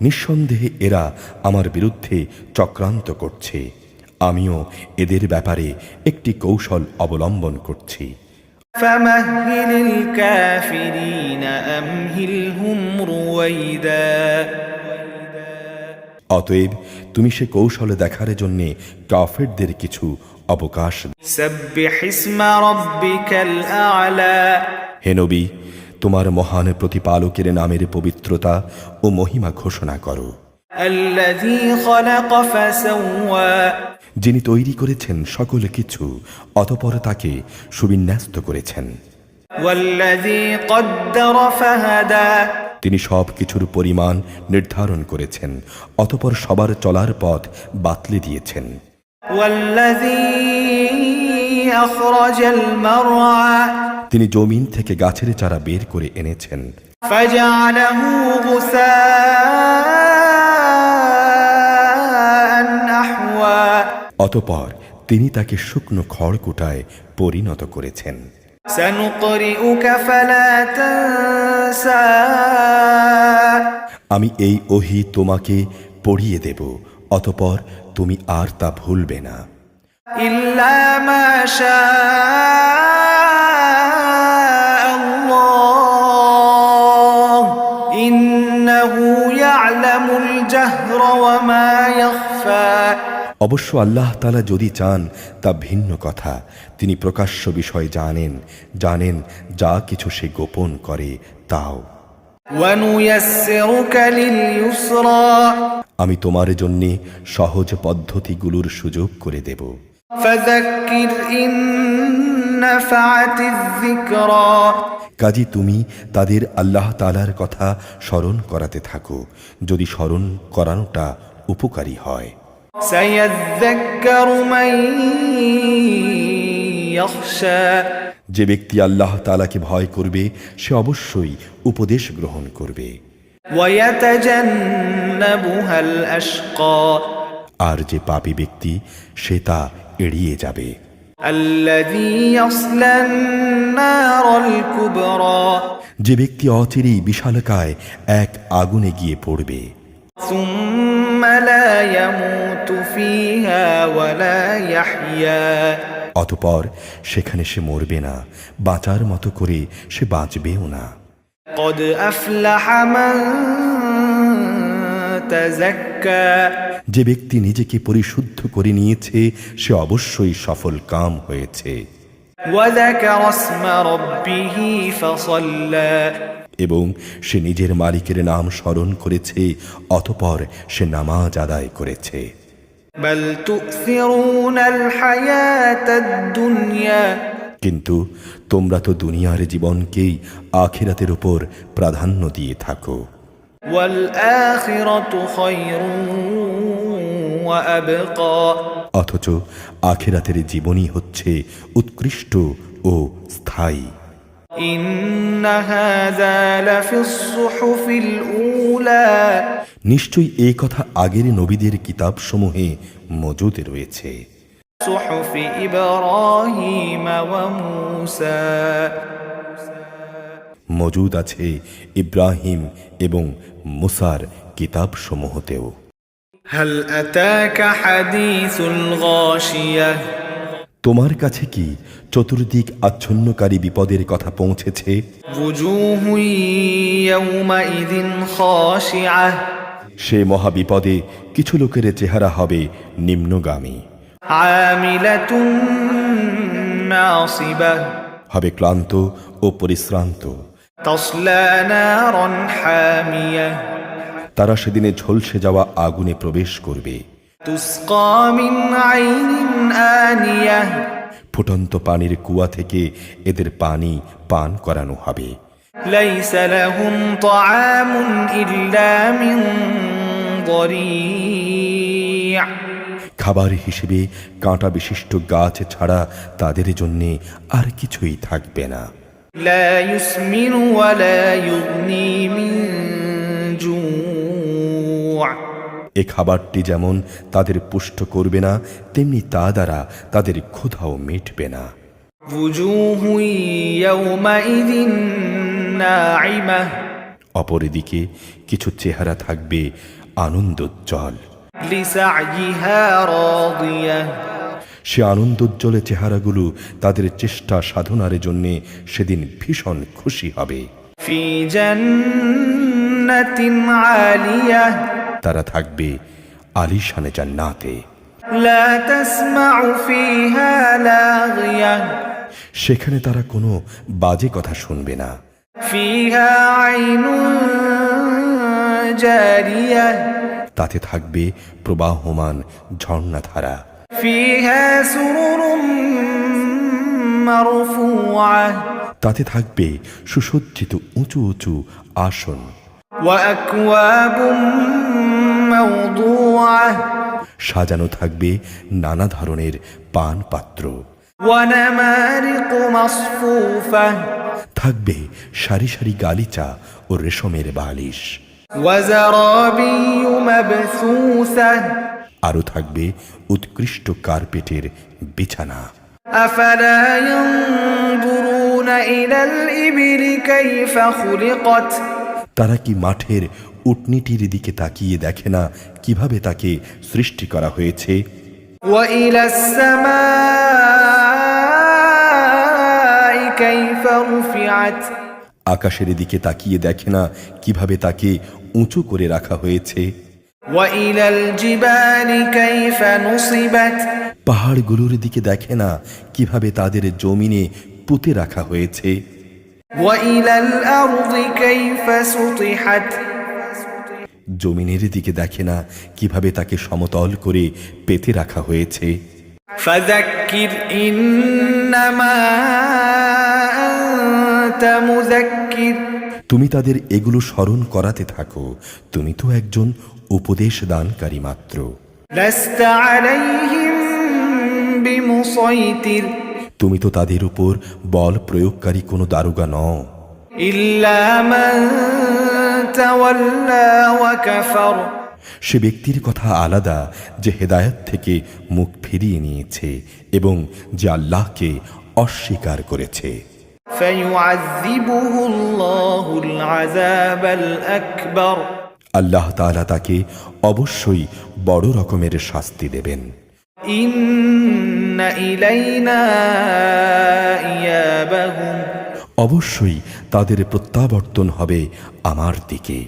নিঃসন্দেহে এরা আমার বিরুদ্ধে চক্রান্ত করছে, আমিও এদের ব্যাপারে একটি কৌশল অবলম্বন করছি। فمهل الكافرين أمهلهم رويدا অতএব তুমি সে কৌশল দেখার জন্যে কাফেরদের কিছু অবকাশ। سبح اسم ربك الأعلى হে নবী, তোমার মহান প্রতিপালকের নামের পবিত্রতা ও মহিমা ঘোষণা করো। الذي خلق فسوى যিনি তৈরি করেছেন সকল কিছু, অতঃপর তাকে সুবিন্যস্ত করেছেন। والذي قدر فهدى তিনি সব কিছুর পরিমাণ নির্ধারণ করেছেন, অতঃপর সবার চলার পথ বাতলে দিয়েছেন। والذي أخرج المرعى তিনি জমিন থেকে গাছের চারা বের করে এনেছেন। فجعله غثاء أحوى অতঃপর তিনি তাকে শুকনো খড়কুটায় পরিণত করেছেন। سنقرئك فلا تنسى আমি এই ওহী তোমাকে পড়িয়ে দেব, অতঃপর তুমি আর তা ভুলবে না। إلا ما شاء الله إنه يعلم الجهر وما يخفى অবশ্য আল্লাহ তাআলা যদি চান তা ভিন্ন কথা, তিনি প্রকাশ্য বিষয় জানেন, জানেন যা কিছু সে গোপন করে তাও। ونيسرك لليسرى আমি তোমার জন্যে সহজ পদ্ধতিগুলোর সুযোগ করে দেব। فذكر إن نفعت الذكرى কাজী তুমি তাদের আল্লাহ তাআলার কথা স্মরণ করাতে থাকো, যদি স্মরণ করানোটা উপকারী হয়। سيذكر من يخشى যে ব্যক্তি আল্লাহ তাআলাকে ভয় করবে সে অবশ্যই উপদেশ গ্রহণ করবে। ويتجنبها الأشقى আর যে পাপী ব্যক্তি সে তা এড়িয়ে যাবে। الذي يصلى النار الكبرى যে ব্যক্তি অচিরেই বিশালকায় এক আগুনে গিয়ে পড়বে। ثم لا يموت فيها ولا يحيا অতঃপর সেখানে সে মরবে না, বাঁচার মতো করে সে বাঁচবেও না। قد أفلح من تزكى যে ব্যক্তি নিজেকে পরিশুদ্ধ করে নিয়েছে সে অবশ্যই সফল কাম হয়েছে। وذكر اسم ربه فصلى এবং সে নিজের মালিকের নাম স্মরণ করেছে, অতঃপর সে নামাজ আদায় করেছে। بل تؤثرون الحياة الدنيا কিন্তু তোমরা তো দুনিয়ার জীবনকেই আখিরাতের উপর প্রাধান্য দিয়ে থাকো। والآخرة خير وأبقى অথচ আখিরাতের জীবনই হচ্ছে উৎকৃষ্ট ও স্থায়ী। إن هذا لفي الصحف الأولى নিশ্চয়ই এই কথা আগের নবীদের কিতাবসমূহে মজুদ রয়েছে। صحف إبراهيم وموسى মজুদ আছে ইব্রাহিম এবং মুসার কিতাবসমূহতেও। هل أتاك حديث الغاشية তোমার কাছে কি চতুর্দিক আচ্ছন্নকারী বিপদের কথা পৌঁছেছে? وجوه يومئذ خاشعة সে মহাবিপদে কিছু লোকের চেহারা হবে নিম্নগামী, عاملة ناصبة হবে ক্লান্ত ও পরিশ্রান্ত। تصلى نارا حامية তারা সেদিনে ঝলসে যাওয়া আগুনে প্রবেশ করবে। تسقى من عين آنية ফুটন্ত পানির কুয়া থেকে এদের পানি পান করানো হবে। ليس لهم طعام إلا من ضريع খাবার হিসেবে কাঁটা বিশিষ্ট গাছ ছাড়া তাদের জন্যে আর কিছুই থাকবে না। لا يسمن ولا يغني من جوع এ খাবারটি যেমন তাদের পুষ্ট করবে না, তেমনি তা দ্বারা তাদের ক্ষুধাও মিটবে না। وجوه يومئذ ناعمة অপরদিকে কিছু চেহারা থাকবে আনন্দোজ্জ্বল। لسعيها راضية সে আনন্দোজ্জ্বলে চেহারাগুলো তাদের চেষ্টা সাধনার জন্যে সেদিন ভীষণ খুশি হবে। في جنة عالية তারা থাকবে আলিশানে জান্নাতে। لا تسمع فيها لاغية সেখানে তারা কোনো বাজে কথা শুনবে না। فيها عين جارية তাতে থাকবে প্রবাহমান ঝর্ণাধারা। فيها سرر مرفوعة তাতে থাকবে সুসজ্জিত উঁচু উঁচু আসন। وأكواب موضوعة সাজানো থাকবে নানা ধরনের পান পাত্র। ونمارق مصفوفة থাকবে সারি সারি গালিচা ও রেশমের বালিশ। وزرابي مبثوثة আরও থাকবে উৎকৃষ্ট কার্পেটের বিছানা। أفلا ينظرون إلى الإبل كيف خلقت তারা কি মাঠের উটনিটির দিকে তাকিয়ে দেখে না কিভাবে তাকে সৃষ্টি করা হয়েছে? وإلى السماء كيف رفعت আকাশের দিকে তাকিয়ে দেখে না কিভাবে তাকে উঁচু করে রাখা হয়েছে? وإلى الجبال كيف نصبت পাহাড়গুলোর দিকে দেখে না কিভাবে তাদের জমিনে পুঁতে রাখা হয়েছে? وإلى الأرض كيف سطحت জমিনের দিকে দেখে না কিভাবে তাকে সমতল করে পেতে রাখা হয়েছে? فذكر إنما أنت مذكر তুমি তাদের এগুলো স্মরণ করাতে থাকো, তুমি তো একজন উপদেশ দানকারী মাত্র। لست عليهم بمسيطر তুমি তো তাদের উপর বল প্রয়োগকারী কোনো দারোগা নও। إلا من تولى وكفر সে ব্যক্তির কথা আলাদা যে হেদায়েত থেকে মুখ ফিরিয়ে নিয়েছে এবং যে আল্লাহকে অস্বীকার করেছে। فيعذبه الله العذاب الأكبر আল্লাহ তাআলা তাকে অবশ্যই বড় রকমের শাস্তি দেবেন। إن إلينا إيابهم অবশ্যই তাদের প্রত্যাবর্তন হবে আমার দিকে।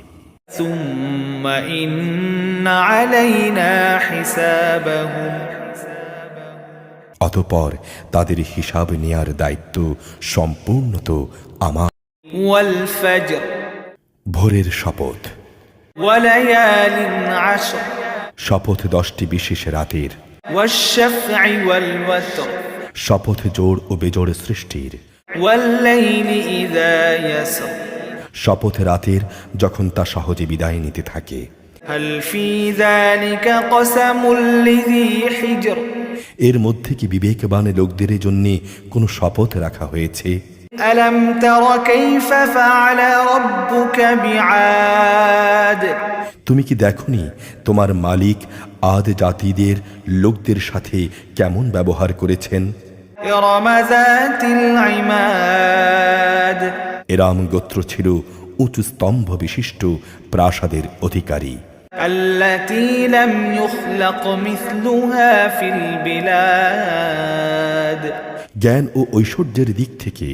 ثم إن علينا حسابهم অতঃপর তাদের হিসাব নেয়ার দায়িত্ব সম্পূর্ণত আমার। والفجر ভোরের শপথ, وليال عشر শপথ 10টি বিশেষ রাতের, والشفع والوتر শপথ জোড় ও বেজোড় সৃষ্টির, والليل إذا يسر শপথ রাতের যখন তা সহজে বিদায় নিতে থাকে। هل في ذلك قسم لذي حجر এর মধ্যে কি বিবেকবান লোকদের জন্য কোনো শপথ রাখা হয়েছে? ألم تر كيف فعل ربك بعاد তুমি কি দেখনি তোমার মালিক আদ জাতিদের লোকদের সাথে কেমন ব্যবহার করেছেন? إرم ذات العماد এরাম গোত্র ছিল উঁচু স্তম্ভ বিশিষ্ট প্রাসাদের অধিকারী, التي لم يخلق مثلها في البلاد জ্ঞান ও ঐশ্বর্যের দিক থেকে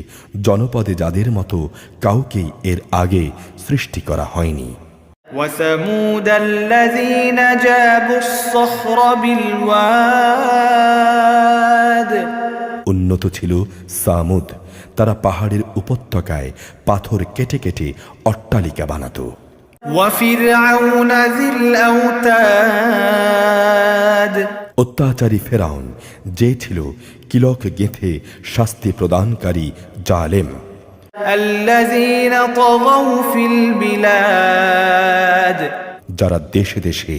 জনপদে যাদের মতো কাউকেই এর আগে সৃষ্টি করা হয়নি। وثمود الذين جابوا الصخر بالواد উন্নত ছিল সামুদ, তারা পাহাড়ের উপত্যকায় পাথর কেটে কেটে অট্টালিকা বানাতো। وفرعون ذي الأوتاد অত্যাচারী ফেরাউন, যে ছিল কিলক গেঁথে শাস্তি প্রদানকারী জালেম, الذين طغوا في البلاد যারা দেশে দেশে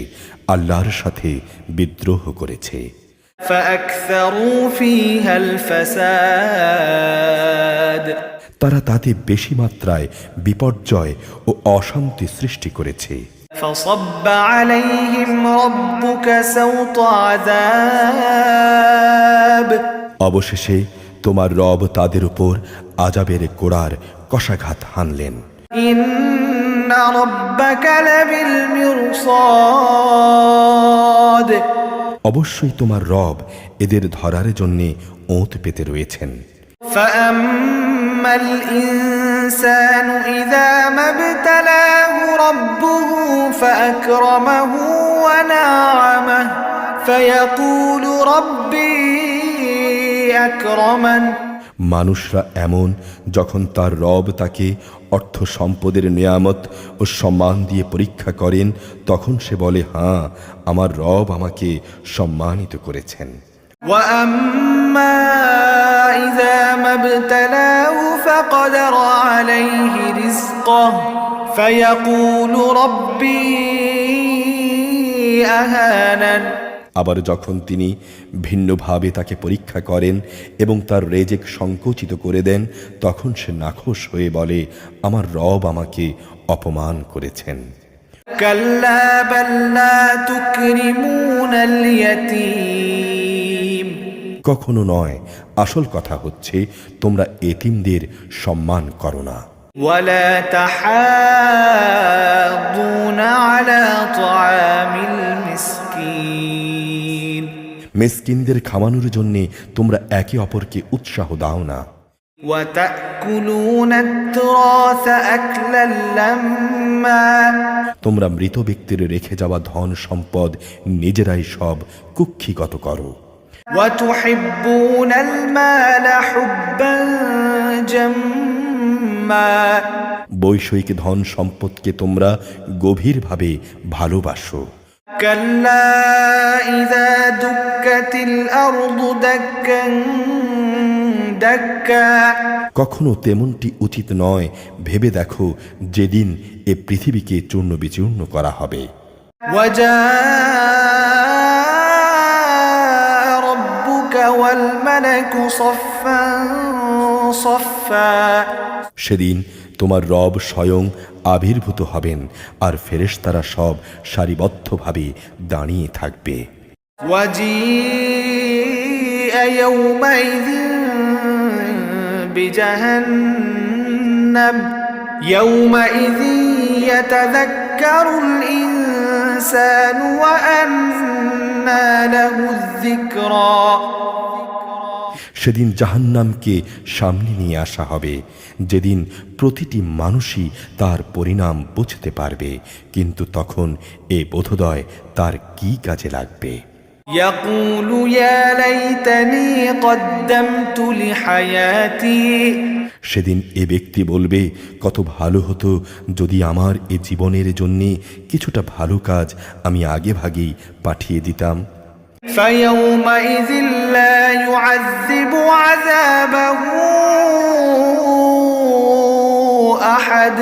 আল্লাহর সাথে বিদ্রোহ করেছে। فأكثروا فيها الفساد তারা তাতে বেশি মাত্রায় বিপর্যয় ও অশান্তি সৃষ্টি করেছে। فصب عليهم ربك سوط عذاب অবশেষে তোমার রব তাদের উপর আযাবের কোড়ার কষাঘাত হানলেন। إن ربك لبالمرصاد অবশ্যই তোমার রব এদের ধরার জন্য ওঁত পেতে রয়েছেন। فأما الإنسان إذا ما ابتلاه ربه فأكرمه ونعمه فيقول ربي أكرمن মানুষরা এমন, যখন তার রব তাকে অর্থ সম্পদের নিয়ামত ও সম্মান দিয়ে পরীক্ষা করেন, তখন সে বলে, হ্যাঁ, আমার রব আমাকে সম্মানিত করেছেন। وأما إذا ما ابتلاه فقدر عليه رزقه فيقول ربي أهانن আবার যখন তিনি ভিন্নভাবে তাকে পরীক্ষা করেন এবং তার রেজেক সংকুচিত করে দেন, তখন সে নাখোশ হয়ে বলে, আমার রব আমাকে অপমান করেছেন। كلا بل لا تكرمون اليتيم কখনো নয়, আসল কথা হচ্ছে তোমরা এতিমদের সম্মান করো না। ولا تحاضون على طعام المسكين মিসকিনদের খাওয়ানোর জন্য তোমরা একে অপরকে উৎসাহ দাও না। وتأكلون التراث أكلا لما তোমরা মৃত ব্যক্তির রেখে যাওয়া ধন সম্পদ নিজেরাই সব কুক্ষিগত করো। وتحبون المال حبا جما বৈষয়িক ধন সম্পদকে তোমরা গভীরভাবে ভালোবাসো। كلا إذا دكت الأرض دكا دكا কখনো তেমনটি উচিত নয়, ভেবে দেখো যেদিন এ পৃথিবীকে চূর্ণ বিচূর্ণ করা হবে। وجاء ربك والملك صفا صفا সেদিন তোমার রব স্বয়ং আবির্ভূত হবেন, আর ফেরেশতারা সব সারিবদ্ধভাবে দাঁড়িয়ে থাকবে। وجيء يومئذ بجهنم يومئذ يتذكر الإنسان وأنى أنى له الذكرى সেদিন জাহান্নামকে সামনে নিয়ে আসা হবে, যেদিন প্রতিটি মানুষই তার পরিণাম বুঝতে পারবে, কিন্তু তখন এ বোধোদয় তার কি কাজে লাগবে। يقول يا ليتني قدمت لحياتي সেদিন এ ব্যক্তি বলবে, কত ভালো হতো যদি আমার এ জীবনের জন্যে কিছুটা ভালো কাজ আমি আগে ভাগেই পাঠিয়ে দিতাম। فيومئذ لا يعذب عذابه أحد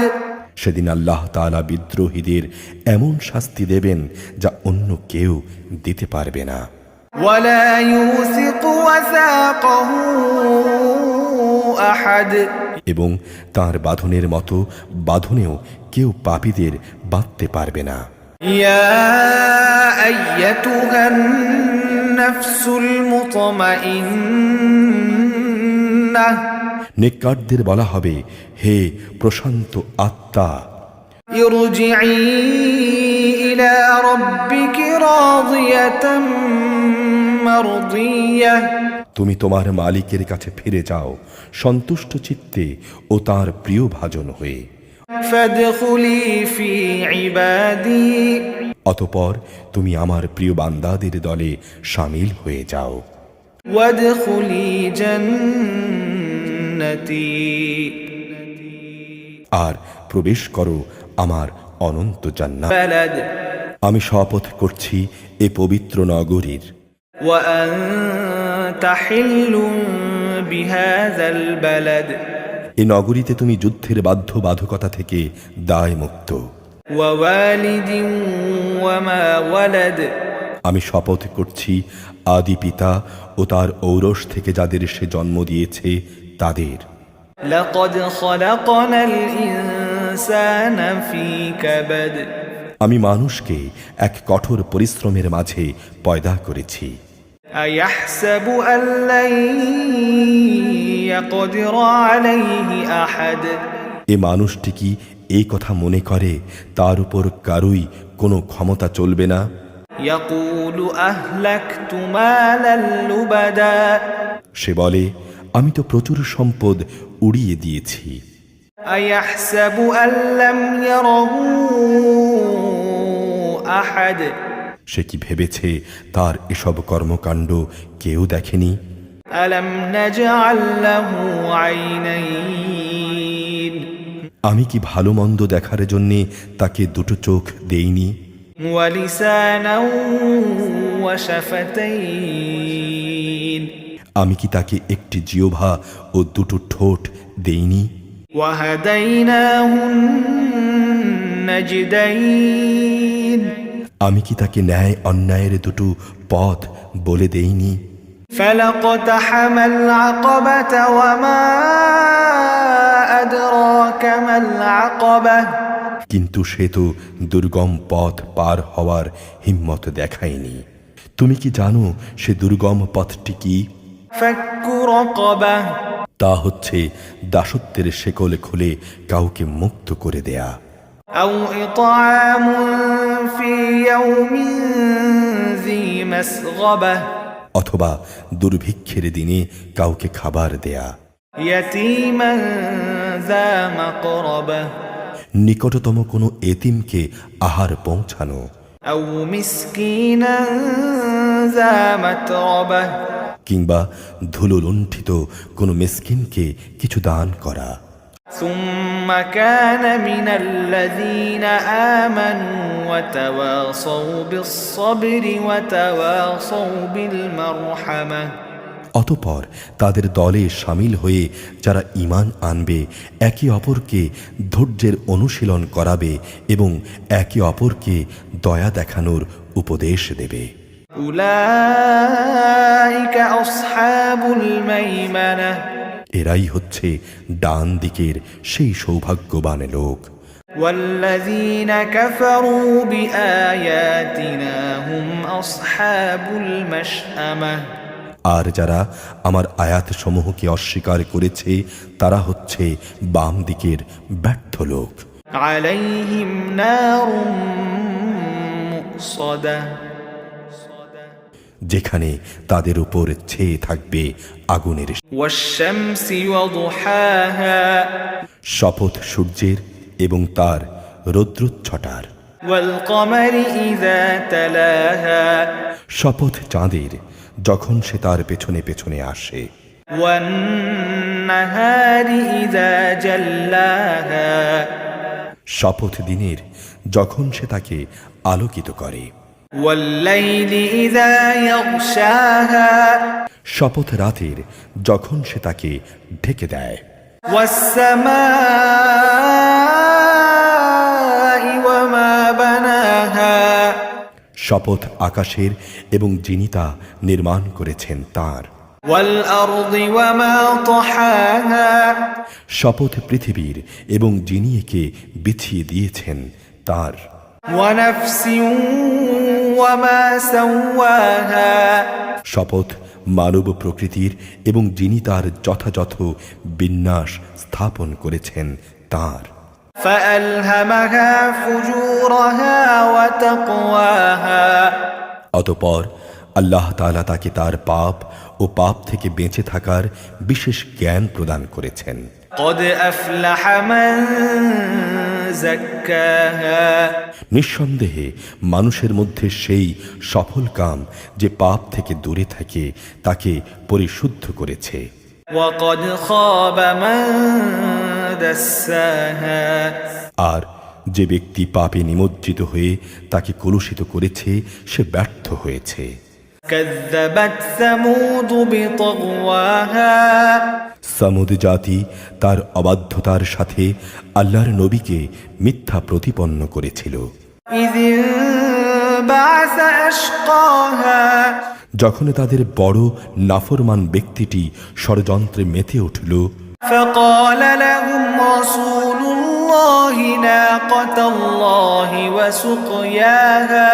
সেদিন আল্লাহ তাআলা বিদ্রোহীদের এমন শাস্তি দেবেন যা অন্য কেউ দিতে পারবে না। ولا يوثق وثاقه أحد এবং তার বাঁধনের মতো বাঁধনেও কেউ পাপীদের বাঁধতে পারবে না। يا أيتها النفس المطمئنة নেককারদের বলা হবে, হে প্রশান্ত আত্মা, ارجعي إلى ربك راضية مرضية তুমি তোমার মালিকের কাছে ফিরে যাও সন্তুষ্ট চিত্তে ও তার প্রিয় ভাজন হয়ে। فادخلي في عبادي অতঃপর তুমি আমার প্রিয় বান্দাদের দলে শামিল হয়ে যাও। وادخلي جنتي আর প্রবেশ করো আমার অনন্ত জান্নাত। بلد আমি শপথ করছি এ পবিত্র নগরীর, وأنت حل بهذا البلد এ নগরীতে তুমি যুদ্ধের বাধ্যবাধকতা থেকে দায় মুক্ত। ووالد وما ولد আমি শপথ করছি আদি পিতা ও তার ঔরস থেকে যাদের সে জন্ম দিয়েছে তাদের। لقد خلقنا الإنسان في كبد আমি মানুষকে এক কঠোর পরিশ্রমের মাঝে পয়দা করেছি। أيحسب أن لن يقدر عليه أحد এ মানুষটি কি এই কথা মনে করে তার উপর কারুই কোনো ক্ষমতা চলবে না? يقول أهلكت مالا لبدا সে বলে, আমি তো প্রচুর সম্পদ উড়িয়ে দিয়েছি। أيحسب أن لم يره أحد সে কি ভেবেছে তার এসব কর্মকাণ্ড কেউ দেখেনি? ألم نجعل له عينين আমি কি ভালো মন্দ দেখার জন্যে তাকে দুটো চোখ দেইনি? ولسانا وشفتين আমি কি তাকে একটি জিহ্বা ও দুটো ঠোঁট দেইনি? وهديناه النجدين আমি কি তাকে ন্যায় অন্যায়ের দুটো পথ বলে দেইনি? فلاقتحم العقبة وما أدراك ما العقبة কিন্তু সে তো দুর্গম পথ পার হওয়ার হিম্মত দেখায়নি। তুমি কি জানো সে দুর্গম পথটি কি? فك رقبة তা হচ্ছে দাসত্বের শেকল খুলে কাউকে মুক্ত করে দেয়া। أو إطعام في يوم ذي مسغبة অথবা দুর্ভিক্ষের দিনে কাউকে খাবার দেয়া। يتيما ذا مقربة নিকটতম কোনো এতিমকে আহার পৌঁছানো। أو مسكينا ذا متربة কিংবা ধুলোলুণ্ঠিত কোনো মিসকিনকে কিছু দান করা। ثم كان من الذين آمنوا وتواصوا بالصبر وتواصوا بالمرحمة অতঃপর তাদের দলে শামিল হয়ে যারা ঈমান আনবে, একে অপরকে ধৈর্যের অনুশীলন করাবে এবং একে অপরকে দয়া দেখানোর উপদেশ দেবে। أولئك أصحاب الميمنة এরাই হচ্ছে ডান দিকের সেই সৌভাগ্যবান লোক। والذين كفروا بآياتنا هم أصحاب المشأمة আর যারা আমার আয়াতসমূহকে অস্বীকার করেছে তারা হচ্ছে বাম দিকের ব্যর্থ লোক। عليهم نار مؤصدة যেখানে তাদের উপর ছেয়ে থাকবে আগুনের। والشمس وضحاها শপথ সূর্যের এবং তার রৌদ্রচ্ছটার। والقمر إذا تلاها শপথ চাঁদের, যখন সে তার পেছনে পেছনে আসে। والنهار إذا جلاها শপথ দিনের, যখন সে তাকে আলোকিত করে। والليل إذا يغشاها শপথ রাতের, যখন সে তাকে ঢেকে দেয়। والسماء وما بناها শপথ আকাশের এবং যিনি তা নির্মাণ করেছেন তার। والأرض وما طحاها শপথ পৃথিবীর এবং যিনি একে বিছিয়ে দিয়েছেন তার। ونفس وما سواها শপথ মানব প্রকৃতির এবং যিনি তার যথাযথ বিন্যাস স্থাপন করেছেন তার। فألهمها فجورها وتقواها অতঃপর আল্লাহ তাআলা তাকে তার পাপ ও পাপ থেকে বেঁচে থাকার বিশেষ জ্ঞান প্রদান করেছেন। قد أفلح من زكاها নিঃসন্দেহে মানুষের মধ্যে সেই সফল কাম যে পাপ থেকে দূরে থাকে তাকে পরিশুদ্ধ করেছে। وقد خاب من دساها আর যে ব্যক্তি পাপে নিমজ্জিত হয়ে তাকে কলুষিত করেছে সে ব্যর্থ হয়েছে। كذبت ثمود بطغواها সামুদ জাতি তার অবাধ্যতার সাথে আল্লাহর নবীকে মিথ্যা প্রতিপন্ন করেছিল। إذ انبعث أشقاها যখন তাদের বড় নাফরমান ব্যক্তিটি ষড়যন্ত্রে মেতে উঠল। فقال لهم رسول الله ناقة الله وسقياها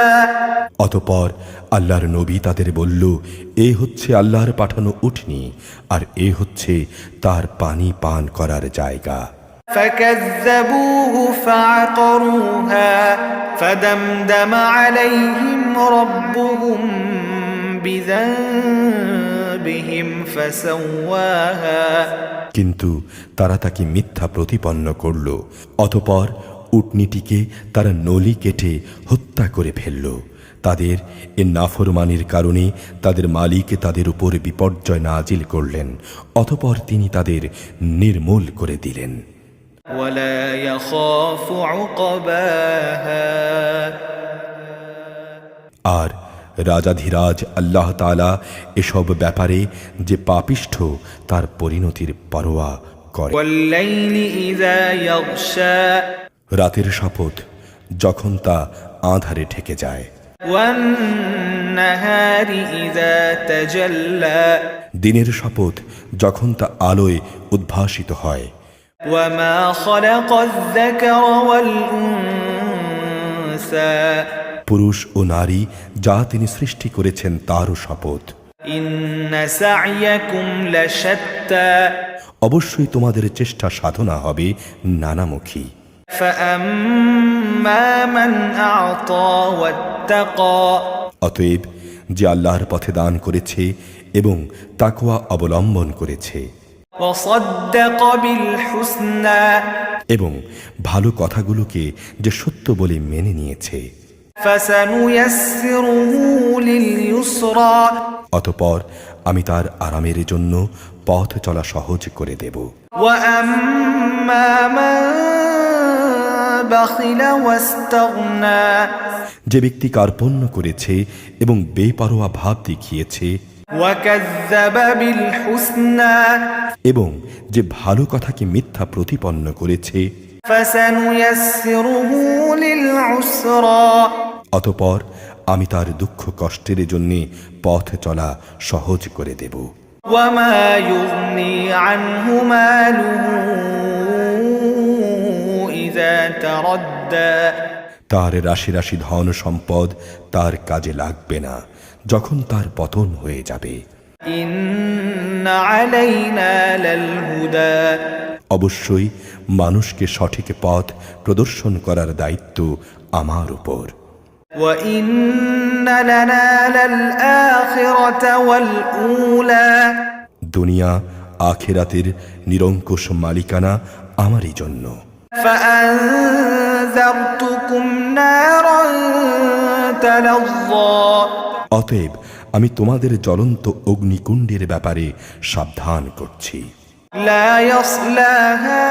অতঃপর আল্লাহর নবী তাদের বলল, এ হচ্ছে আল্লাহর পাঠানো উটনি, আর এ হচ্ছে তার পানি পান করার জায়গা। فكذبوه فعقروها فدمدم عليهم ربهم بذنبهم فسواها কিন্তু তারা তাকে মিথ্যা প্রতিপন্ন করল। অতঃপর উটনিটিকে তারা নলি কেটে হত্যা করে ফেলল। তাদের এ নাফরমানির কারণে তাদের মালিক তাদের উপর বিপর্যয় নাজিল করলেন। অতঃপর তিনি তাদের নির্মূল করে দিলেন। ولا يخاف عقباها আর রাজাধিরাজ আল্লাহ তাআলা এসব ব্যাপারে যে পাপিষ্ঠ তার পরিণতির পরোয়া করে। والليل إذا يغشى রাতের শপথ, যখন তা আঁধারে ঢেকে যায়। والنهار إذا تجلى দিনের শপথ, যখন তা আলোয় উদ্ভাসিত হয়। وما خلق الذكر والأنثى পুরুষ ও নারী যা তিনি সৃষ্টি করেছেন তারও শপথ। إن سعيكم لشتى অবশ্যই তোমাদের চেষ্টা সাধনা হবে নানামুখী। فأما من أعطى واتقى অতএব যে আল্লাহর পথে দান করেছে এবং তাকওয়া অবলম্বন করেছে وصدق بالحسنى এবং ভালো কথাগুলোকে যে সত্য বলে মেনে নিয়েছে, فسنيسره لليسرى অতঃপর আমি তার আরামের জন্য পথ চলা সহজ করে দেব। وأما من بخل واستغنى যে ব্যক্তি কার্পণ্য করেছে এবং বেপরোয়া ভাব দেখিয়েছে وكذب بالحسنى এবং যে ভালো কথাকে মিথ্যা প্রতিপন্ন করেছে, فسنيسره للعسرى অতঃপর আমি তার দুঃখ কষ্টের জন্যে পথ চলা সহজ করে দেব। وما يغني عنه ماله إذا تردى তার রাশি রাশি ধন সম্পদ তার কাজে লাগবে না যখন তার পতন হয়ে যাবে। إن علينا للهدى অবশ্যই মানুষকে সঠিক পথ প্রদর্শন করার দায়িত্ব আমার উপর। وإن لنا للآخرة والأولى দুনিয়া আখিরাতের নিরঙ্কুশ মালিকানা আমারই জন্য। فأنذرتكم نارا تلظى অতএব আমি তোমাদের জ্বলন্ত অগ্নিকুণ্ডের ব্যাপারে সাবধান করছি। لا يصلاها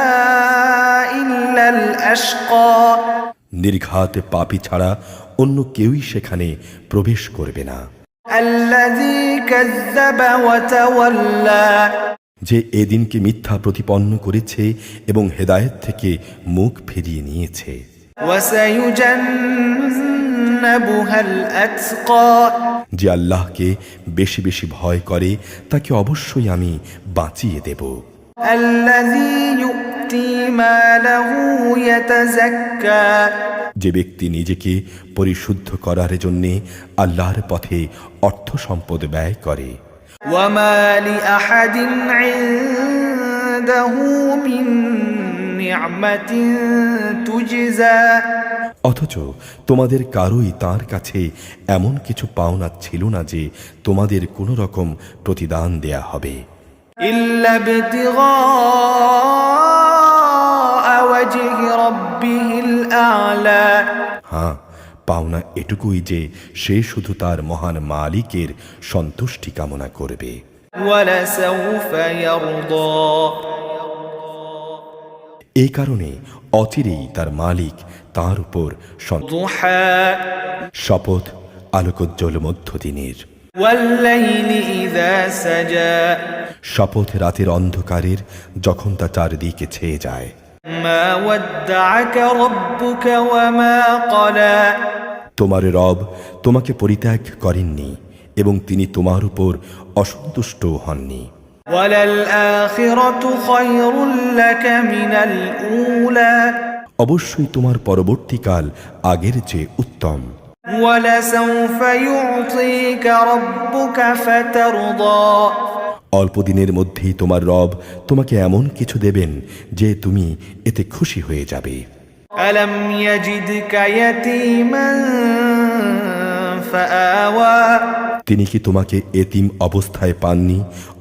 إلا الأشقى নির্ঘাত পাপী ছাড়া অন্য কেউই সেখানে প্রবেশ করবে না। الذي كذب وتولى যে এদিনকে মিথ্যা প্রতিপন্ন করেছে এবং হেদায়েত থেকে মুখ ফিরিয়ে নিয়েছে। وسيجنبها الأتقى যে আল্লাহকে বেশি বেশি ভয় করে তাকে অবশ্যই আমি বাঁচিয়ে দেব। الذي يؤتي ماله يتزكى যে ব্যক্তি নিজেকে পরিশুদ্ধ করার জন্যে আল্লাহর পথে অর্থ সম্পদ ব্যয় করে। وما لأحد عنده من نعمة تجزى অথচ তোমাদের কারোই তার কাছে এমন কিছু পাওনা ছিল না যে তোমাদের কোনো রকম প্রতিদান দেয়া হবে। إلا ابتغاء وجه ربه الأعلى হ্যাঁ, পাওনা এটুকুই যে সে শুধু তার মহান মালিকের সন্তুষ্টি কামনা করবে। ولسوف يرضى এই কারণে অচিরেই তার মালিক তার উপর ضحى শপথ আলোকোজ্জ্বল মধ্যদিনের, والليل إذا سجى শপথ রাতের অন্ধকারের যখন তা চারদিকে ছেয়ে যায়। ما ودعك ربك وما قلى তোমার রব তোমাকে পরিত্যাগ করেননি এবং তিনি তোমার উপর অসন্তুষ্ট হননি। وللآخرة خير لك من الأولى অবশ্যই তোমার পরবর্তীকাল আগের চেয়ে উত্তম। ولسوف يعطيك ربك فترضى অল্প দিনের মধ্যেই তোমার রব তোমাকে এমন কিছু দেবেন যে তুমি এতে খুশি হয়ে যাবে। ألم يجدك يتيما فآوى তিনি কি তোমাকে এতিম অবস্থায় পাননি,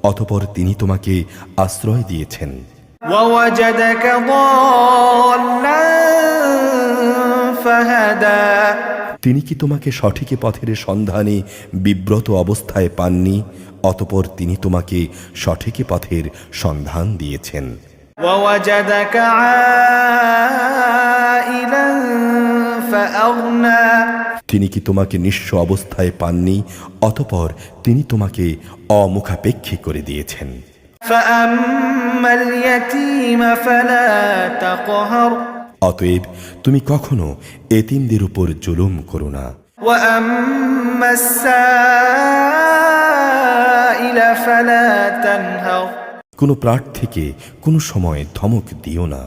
অতঃপর তিনি তোমাকে আশ্রয় দিয়েছেন। ووجدك ضالا فهدى তিনি কি তোমাকে সঠিক পথের সন্ধানে বিব্রত অবস্থায় পাননি, অতঃপর তিনি তোমাকে সঠিক পথের সন্ধান দিয়েছেন। ووجدك عائلا فأغنى তিনি কি তোমাকে নিঃস্ব অবস্থায় পাননি, অতঃপর তিনি তোমাকে অমুখাপেক্ষী করে দিয়েছেন। فأما اليتيم فلا تقهر অতএব তুমি কখনো এতিমদের উপর জুলুম করো না। وأما السائل فلا تنهر কোনো প্রার্থীকে কোনো সময় ধমক দিও না।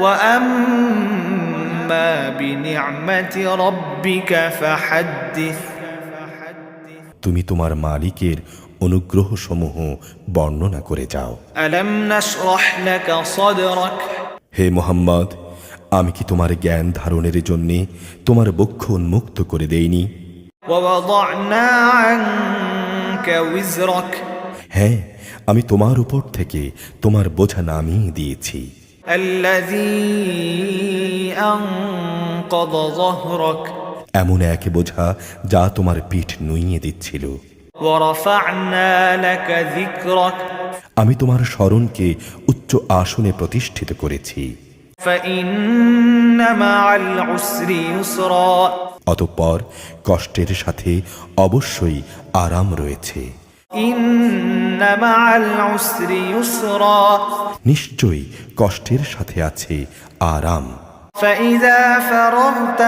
وأما بنعمة ربك فحدث তুমি তোমার মালিকের অনুগ্রহ সমূহ বর্ণনা করে যাও। ألم نشرح لك صدرك হে মুহাম্মদ, আমি কি তোমার জ্ঞান ধারণের জন্যে তোমার বক্ষ উন্মুক্ত করে দেইনি? ووضعنا عنك وزرك হ্যাঁ, আমি তোমার উপর থেকে তোমার বোঝা নামিয়ে দিয়েছি। الذي أنقض ظهرك এমন এক বোঝা যা তোমার পিঠ নুইয়ে দিচ্ছিল। ورفعنا لك ذكرك আমি তোমার স্মরণকে উচ্চ আসনে প্রতিষ্ঠিত করেছি। فإن مع العسر يسرا অতঃপর কষ্টের সাথে অবশ্যই আরাম রয়েছে। إن مع العسر يسرا নিশ্চয়ই কষ্টের সাথে আছে আরাম। فإذا فرغت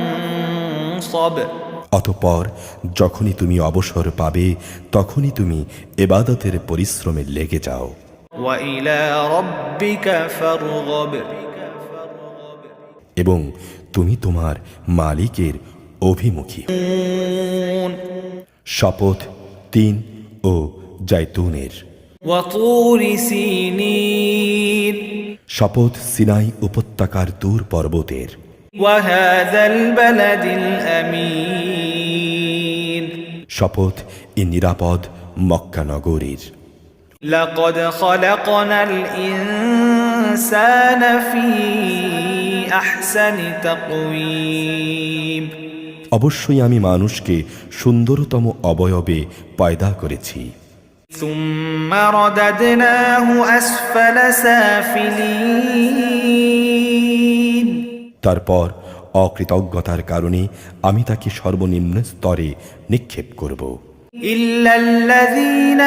فانصب অতঃপর যখনই তুমি অবসর পাবে তখনই তুমি ইবাদতের পরিশ্রমে লেগে যাও। وإلى ربك فارغب এবং তুমি তোমার মালিকের অভিমুখী। শপথ ৩ ও জাইতুনের। وطور سينين শপথ সিনাই উপত্যকার দূর পর্বতের। وهذا البلد الأمين শপথ এ নিরাপদ মক্কা নগরীর। لقد خلقنا الإنسان في أحسن تقويم অবশ্যই আমি মানুষকে সুন্দরতম অবয়বে পয়দা করেছি। ثم رددناه أسفل سافلين তারপর অকৃতজ্ঞতার কারণে আমি তাকে সর্বনিম্ন স্তরে নিক্ষেপ করব। إلا الذين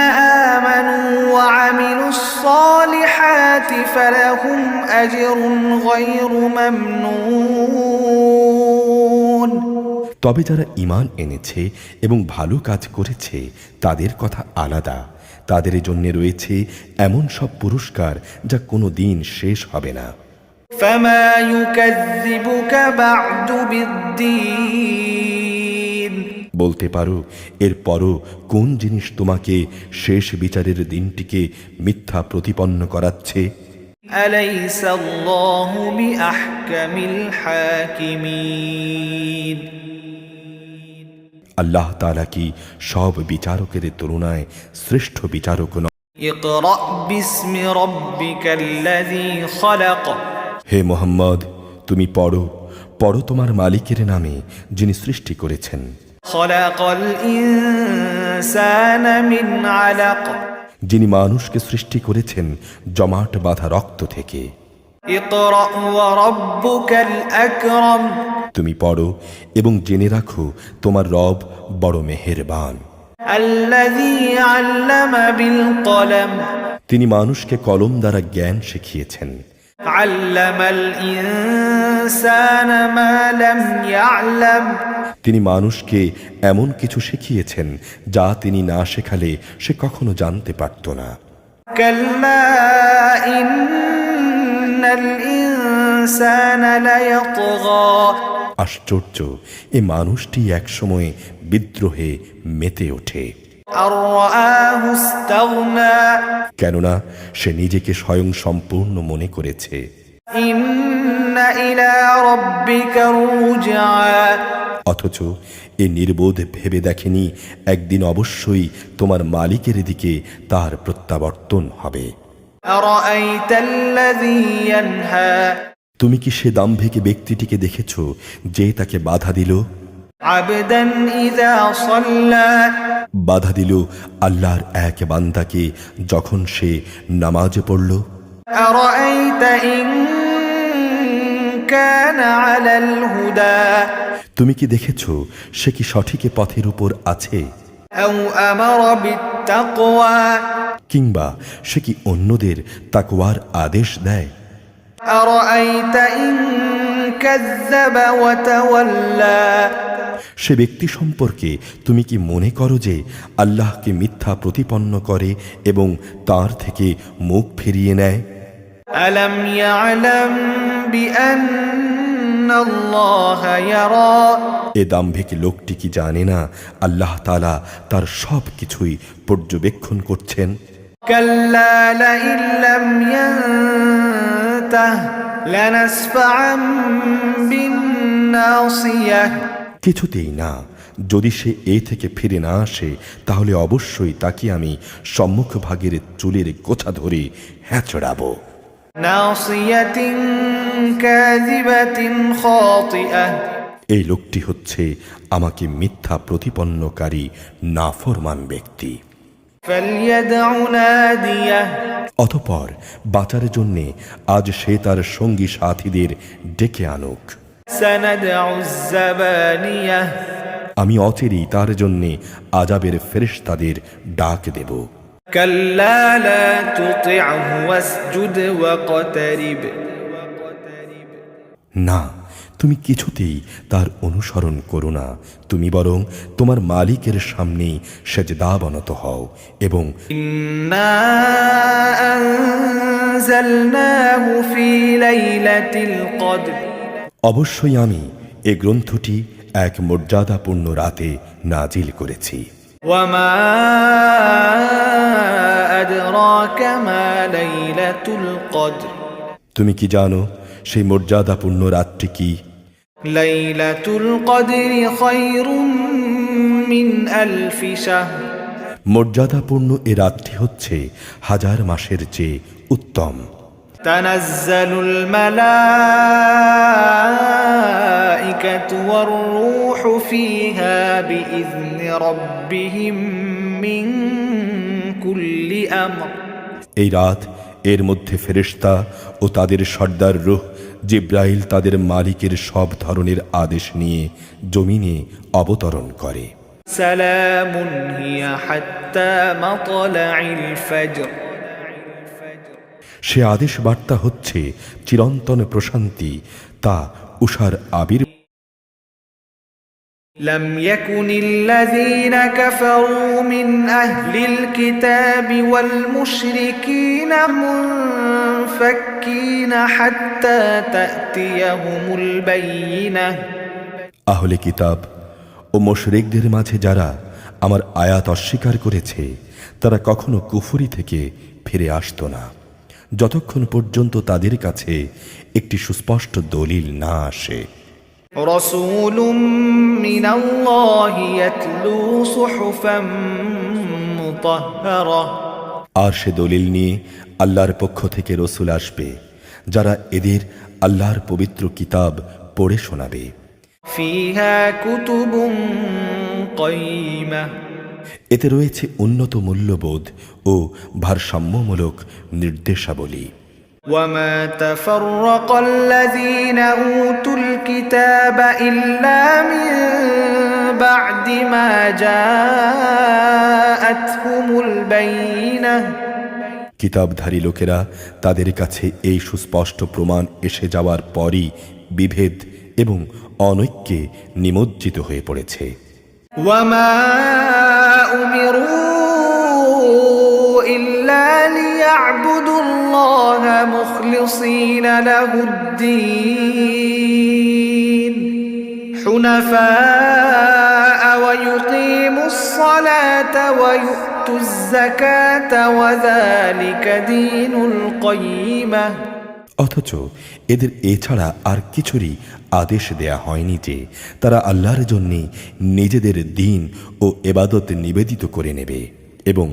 آمنوا وعملوا الصالحات فلهم أجر غير ممنون তবে যারা ঈমান এনেছে এবং ভালো কাজ করেছে তাদের কথা আলাদা, তাদের জন্য রয়েছে এমন সব পুরস্কার যা কোনো দিন শেষ হবে না। فما يكذبك بعد بالدين বলতে পারো এরপরও কোন জিনিস তোমাকে শেষ বিচারের দিনটিকে মিথ্যা প্রতিপন্ন করাচ্ছে? أليس الله بأحكم الحاكمين আল্লাহ তাআলা কি সব বিচারকের তুলনায় শ্রেষ্ঠ বিচারক নন? اقرأ باسم ربك الذي خلق হে মুহাম্মদ, তুমি পড়ো পড়ো তোমার মালিকের নামে যিনি সৃষ্টি করেছেন। خلق الإنسان من علق যিনি মানুষকে সৃষ্টি করেছেন জমাট বাঁধা রক্ত থেকে। اقرأ وربك الأكرم তুমি পড়ো এবং জেনে রাখো তোমার রব বড় মেহেরবান। الذي علم بالقلم তিনি মানুষকে কলম দ্বারা জ্ঞান শিখিয়েছেন। علم الإنسان ما لم يعلم তিনি মানুষকে এমন কিছু শিখিয়েছেন যা তিনি না শেখালে সে কখনো জানতে পারত না। كلا إن الإنسان ليطغى আশ্চর্য, এ মানুষটি একসময় বিদ্রোহে মেতে ওঠে, أن رآه استغنى কেননা সে নিজেকে স্বয়ং সম্পূর্ণ মনে করেছে। إن إلى ربك الرجعى অথচ এ নির্বোধ ভেবে দেখেনি একদিন অবশ্যই তোমার মালিকের দিকে তার প্রত্যাবর্তন হবে। أرأيت الذي ينهى তুমি কি সে দাম্ভিক ব্যক্তিটিকে দেখেছ যে তাকে বাধা দিল? عبدا إذا صلى বাধা দিল আল্লাহর এক বান্দাকে যখন সে নামাজে পড়ল। أرأيت إن كان على الهدى তুমি কি দেখেছ সে কি সঠিক পথের উপর আছে? أو أمر بالتقوى কিংবা সে কি অন্যদের তাকওয়ার আদেশ দেয়? أرأيت إن كذب وتولى সে ব্যক্তি সম্পর্কে তুমি কি মনে করো যে আল্লাহকে মিথ্যা প্রতিপন্ন করে এবং তার থেকে মুখ ফিরিয়ে নেয়? ألم يعلم بأن الله يرى এ দাম্ভিক লোকটি কি জানে না আল্লাহ তাআলা তার সব কিছুই পর্যবেক্ষণ করছেন? كلا لئن لم ينته لنسفعا بالناصية কিছুতেই না, যদি সে এ থেকে ফিরে না আসে তাহলে অবশ্যই তাকে আমি সম্মুখ ভাগের চুলের গোছা ধরে হ্যাঁচড়াবো। ناصية كاذبة خاطئة এই লোকটি হচ্ছে আমাকে মিথ্যা প্রতিপন্নকারী নাফরমান ব্যক্তি। فليدع ناديه অতঃপর বাঁচার জন্যে আজ সে তার সঙ্গী সাথীদের ডেকে আনুক। سندع الزبانية আমি অচিরেই তার জন্যে আজাবের ফেরেশতাদের ডাক দেব। كلا لا تطعه واسجد واقترب না, তুমি কিছুতেই তার অনুসরণ করো না, তুমি বরং তোমার মালিকের সামনেই সেজদাবনত হও এবং إنا أنزلناه في ليلة القدر অবশ্যই আমি এ গ্রন্থটি এক মর্যাদাপূর্ণ রাতে নাজিল করেছি। وما أدراك ما ليلة القدر তুমি কি জানো সেই মর্যাদাপূর্ণ রাতটি কি? ليلة القدر خير من ألف شهر মর্যাদাপূর্ণ এ রাতটি হচ্ছে হাজার মাসের চেয়ে উত্তম। تنزل الملائكة والروح فيها بإذن ربهم من كل أمر এই রাত এর মধ্যে ফেরেশতা ও তাদের সর্দার রূহ জিব্রাইল তাদের মালিকের সব ধরনের আদেশ নিয়ে জমিনে অবতরণ করে। سلام هي حتى مطلع الفجر সে আদেশ বার্তা হচ্ছে চিরন্তন প্রশান্তি, তা উষার আবির। لم يكن الذين كفروا من أهل الكتاب والمشركين منفكين حتى تأتيهم البينة আহলে কিতাব ও মুশরিকদের মাঝে যারা আমার আয়াত অস্বীকার করেছে তারা কখনো কুফরি থেকে ফিরে আসতো না যতক্ষণ পর্যন্ত তাদের কাছে একটি সুস্পষ্ট দলিল না আসে। رسول من الله يتلو صحفا مطهرة আর সে দলিল নিয়ে আল্লাহর পক্ষ থেকে রসুল আসবে যারা এদের আল্লাহর পবিত্র কিতাব পড়ে শোনাবে। فيها كتب قيمة এতে রয়েছে উন্নত মূল্যবোধ ও ভারসাম্যমূলক নির্দেশাবলী। وما تفرق الذين أوتوا الكتاب إلا من بعد ما جاءتهم البينة কিতাবধারী লোকেরা তাদের কাছে এই সুস্পষ্ট প্রমাণ এসে যাওয়ার পরই বিভেদ এবং অনৈক্যে নিমজ্জিত হয়ে পড়েছে। وما أمروا إلا ليعبدوا الله مخلصين له الدين حنفاء ويقيموا الصلاة ويؤتوا الزكاة وذلك دين القيمة অথচ এদের এছাড়া আর কিছুরই আদেশ দেয়া হয়নি যে তারা আল্লাহর জন্যে নিজেদের দিন ও এবাদত নিবেদিত করে নেবে এবং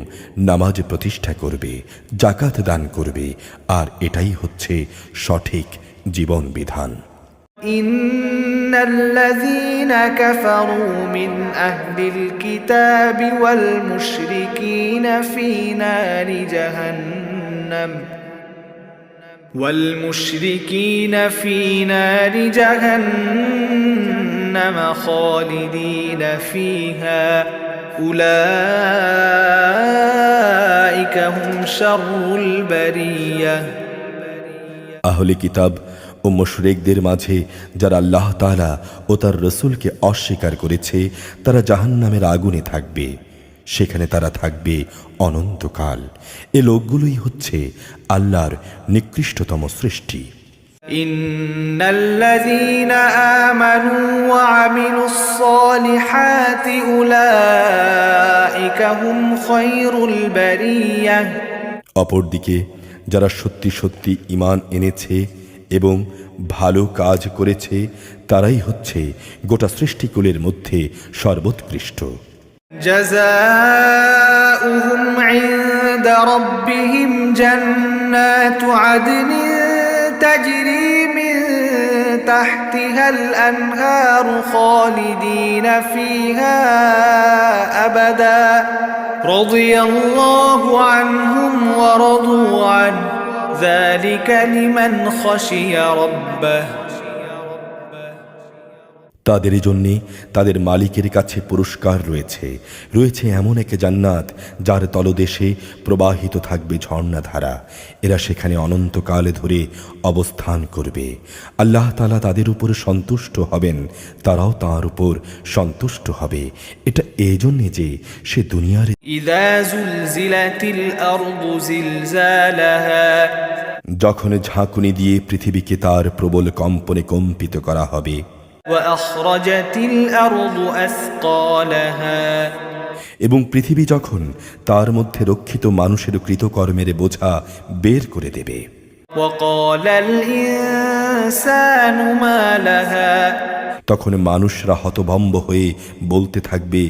নামাজ প্রতিষ্ঠা করবে, জাকাত দান করবে, আর এটাই হচ্ছে সঠিক জীবন বিধান। ইন্নাল্লাযীনা কাফারু মিন আহলিল কিতাবি ওয়াল মুশরিকিনা ফী নারি জাহান্নাম والمشركين في نار جهنم خالدين فيها أولئك هم شر البرية আহলে কিতাব ও মুশরিকদের মাঝে যারা আল্লাহ তাআলা ও তার রাসূলকে অস্বীকার করেছে তারা জাহান্নামের আগুনে থাকবে, সেখানে তারা থাকবে অনন্তকাল। এ লোকগুলোই হচ্ছে আল্লাহর নিকৃষ্টতম সৃষ্টি। ইন্নাল্লাযীনা আমানু ওয়া আমিলুস সালিহাতি উলাইকা হুম খায়রুল বারিয়াহ অপরদিকে যারা সত্যি সত্যি ঈমান এনেছে এবং ভালো কাজ করেছে তারাই হচ্ছে গোটা সৃষ্টিকুলের মধ্যে সর্বোৎকৃষ্ট। جزاؤهم عند ربهم جنات عدن تجري من تحتها الأنهار خالدين فيها أبدا رضي الله عنهم ورضوا عنه ذلك لمن خشي ربه তাদের জন্যে তাদের মালিকের কাছে পুরস্কার রয়েছে, রয়েছে এমন এক জান্নাত যার তলদেশে প্রবাহিত থাকবে ঝর্ণাধারা। এরা সেখানে অনন্তকাল ধরে অবস্থান করবে। আল্লাহ তাআলা তাদের উপর সন্তুষ্ট হবেন, তারাও তাঁর উপর সন্তুষ্ট হবে। এটা এই জন্যে যে সে দুনিয়ার ইযা যুলজিলাতিল আরদু জিলজালাহা যখন ঝাঁকুনি দিয়ে পৃথিবীকে তার প্রবল কম্পনে কম্পিত করা হবে, وأخرجت الأرض أثقالها এবং পৃথিবী যখন তার মধ্যে রক্ষিত মানুষের কৃতকর্মের বোঝা বের করে দেবে। وقال الإنسان ما لها তখন মানুষরা হতভম্ব হয়ে বলতে থাকবে,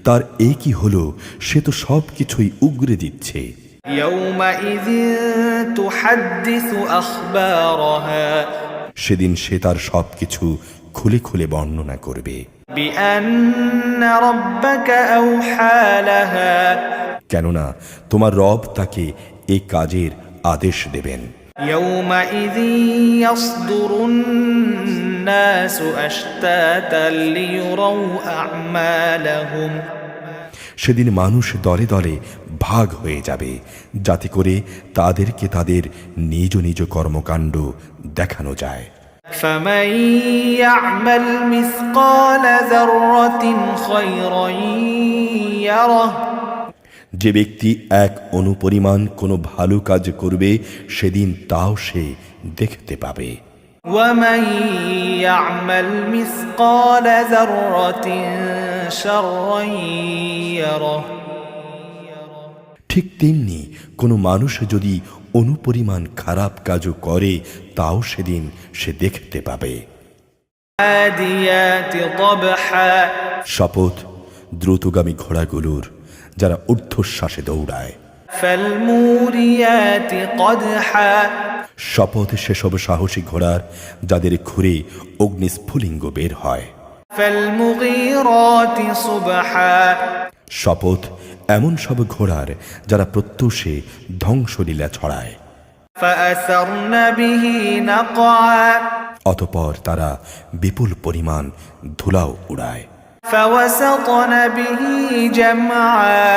তার এ কি হলো, সে তো সব কিছুই উগরে দিচ্ছে। يومئذ تحدث أخبارها সেদিন সে তার সব কিছু খুলে খুলে বর্ণনা করবে। بأن ربك أوحى لها কেননা তোমার রব তাকে এই কাজের আদেশ দেবেন। يومئذ يصدر الناس أشتاتا ليروا أعمالهم সেদিন মানুষ দলে দলে ভাগ হয়ে যাবে, যাতে করে তাদেরকে তাদের নিজ নিজ কর্মকাণ্ড দেখানো যায়। فمن يعمل مثقال ذرة خيرا يره যে ব্যক্তি এক অনুপরিমাণ কোনো ভালো কাজ করবে, সেদিন তাও সে দেখতে পাবে। ومن يعمل مثقال ذرة شرا يره ঠিক তেমনি কোনো মানুষ যদি অনুপরিমাণ খারাপ কাজও করে, তাও সেদিন সে দেখতে পাবে। عاديات ضبحا শপথ দ্রুতগামী ঘোড়াগুলোর, যারা ঊর্ধ্বশ্বাসে দৌড়ায়। فالموريات قدحا শপথ সেসব সাহসী ঘোড়ার, যাদের খুরে অগ্নিস্ফুলিঙ্গ বের হয়। فالمغيرات صبحا শপথ এমন সব ঘোড়ার, যারা প্রত্যুষে ধ্বংসলীলা ছড়ায়। فأثرن به نقعا অতঃপর তারা বিপুল পরিমাণ ধুলাও উড়ায়। فوسطن به جمعا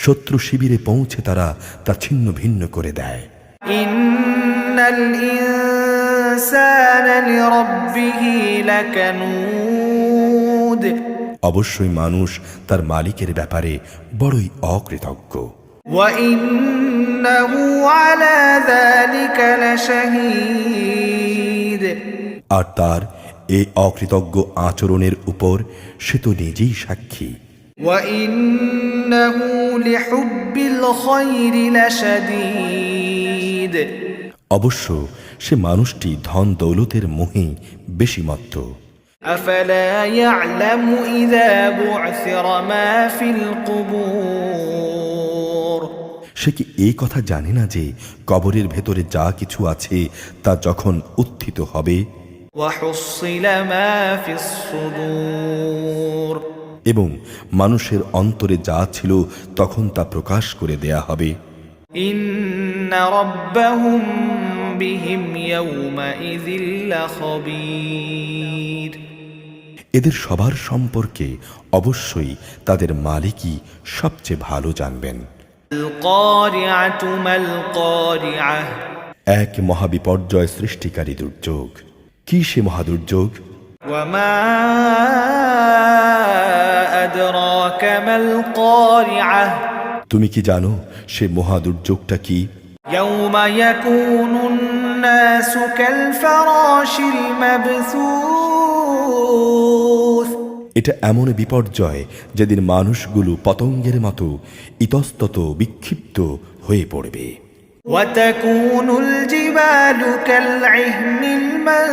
শত্রু শিবিরে পৌঁছে তারা তা ছিন্ন ভিন্ন করে দেয়। إن الإنسان لربه لكنود অবশ্যই মানুষ তার মালিকের ব্যাপারে বড়ই অকৃতজ্ঞ। وإنه على ذلك لشهيد আর তার এই অকৃতজ্ঞ আচরণের উপর সে তো নিজেই সাক্ষী। وإنه لحب الخير لشديد অবশ্য সে মানুষটি ধন দৌলতের মোহে বেশি মত্ত। أفلا يعلم إذا بعثر ما في القبور সে কি এই কথা জানে না যে কবরের ভেতরে যা কিছু আছে তা যখন উত্থিত হবে, وحصل ما في الصدور এবং মানুষের অন্তরে যা ছিল তখন তা প্রকাশ করে দেয়া হবে। إن ربهم بهم يومئذ لخبير এদের সবার সম্পর্কে অবশ্যই তাদের মালিকই সবচেয়ে ভালো জানবেন। القارعة ما القارعة এক মহাবিপর্যয় সৃষ্টিকারী দুর্যোগ। কি সে মহাদুর্যোগ? وما أدراك ما القارعة তুমি কি জানো সে মহাদুর্যোগটা কি? يوم يكون الناس كالفراش المبثوث এটা এমন বিপর্যয় যেদিন মানুষগুলো পতঙ্গের মতো ইতস্তত বিক্ষিপ্ত হয়ে পড়বে। وتكون الجبال كالعهن المنفوش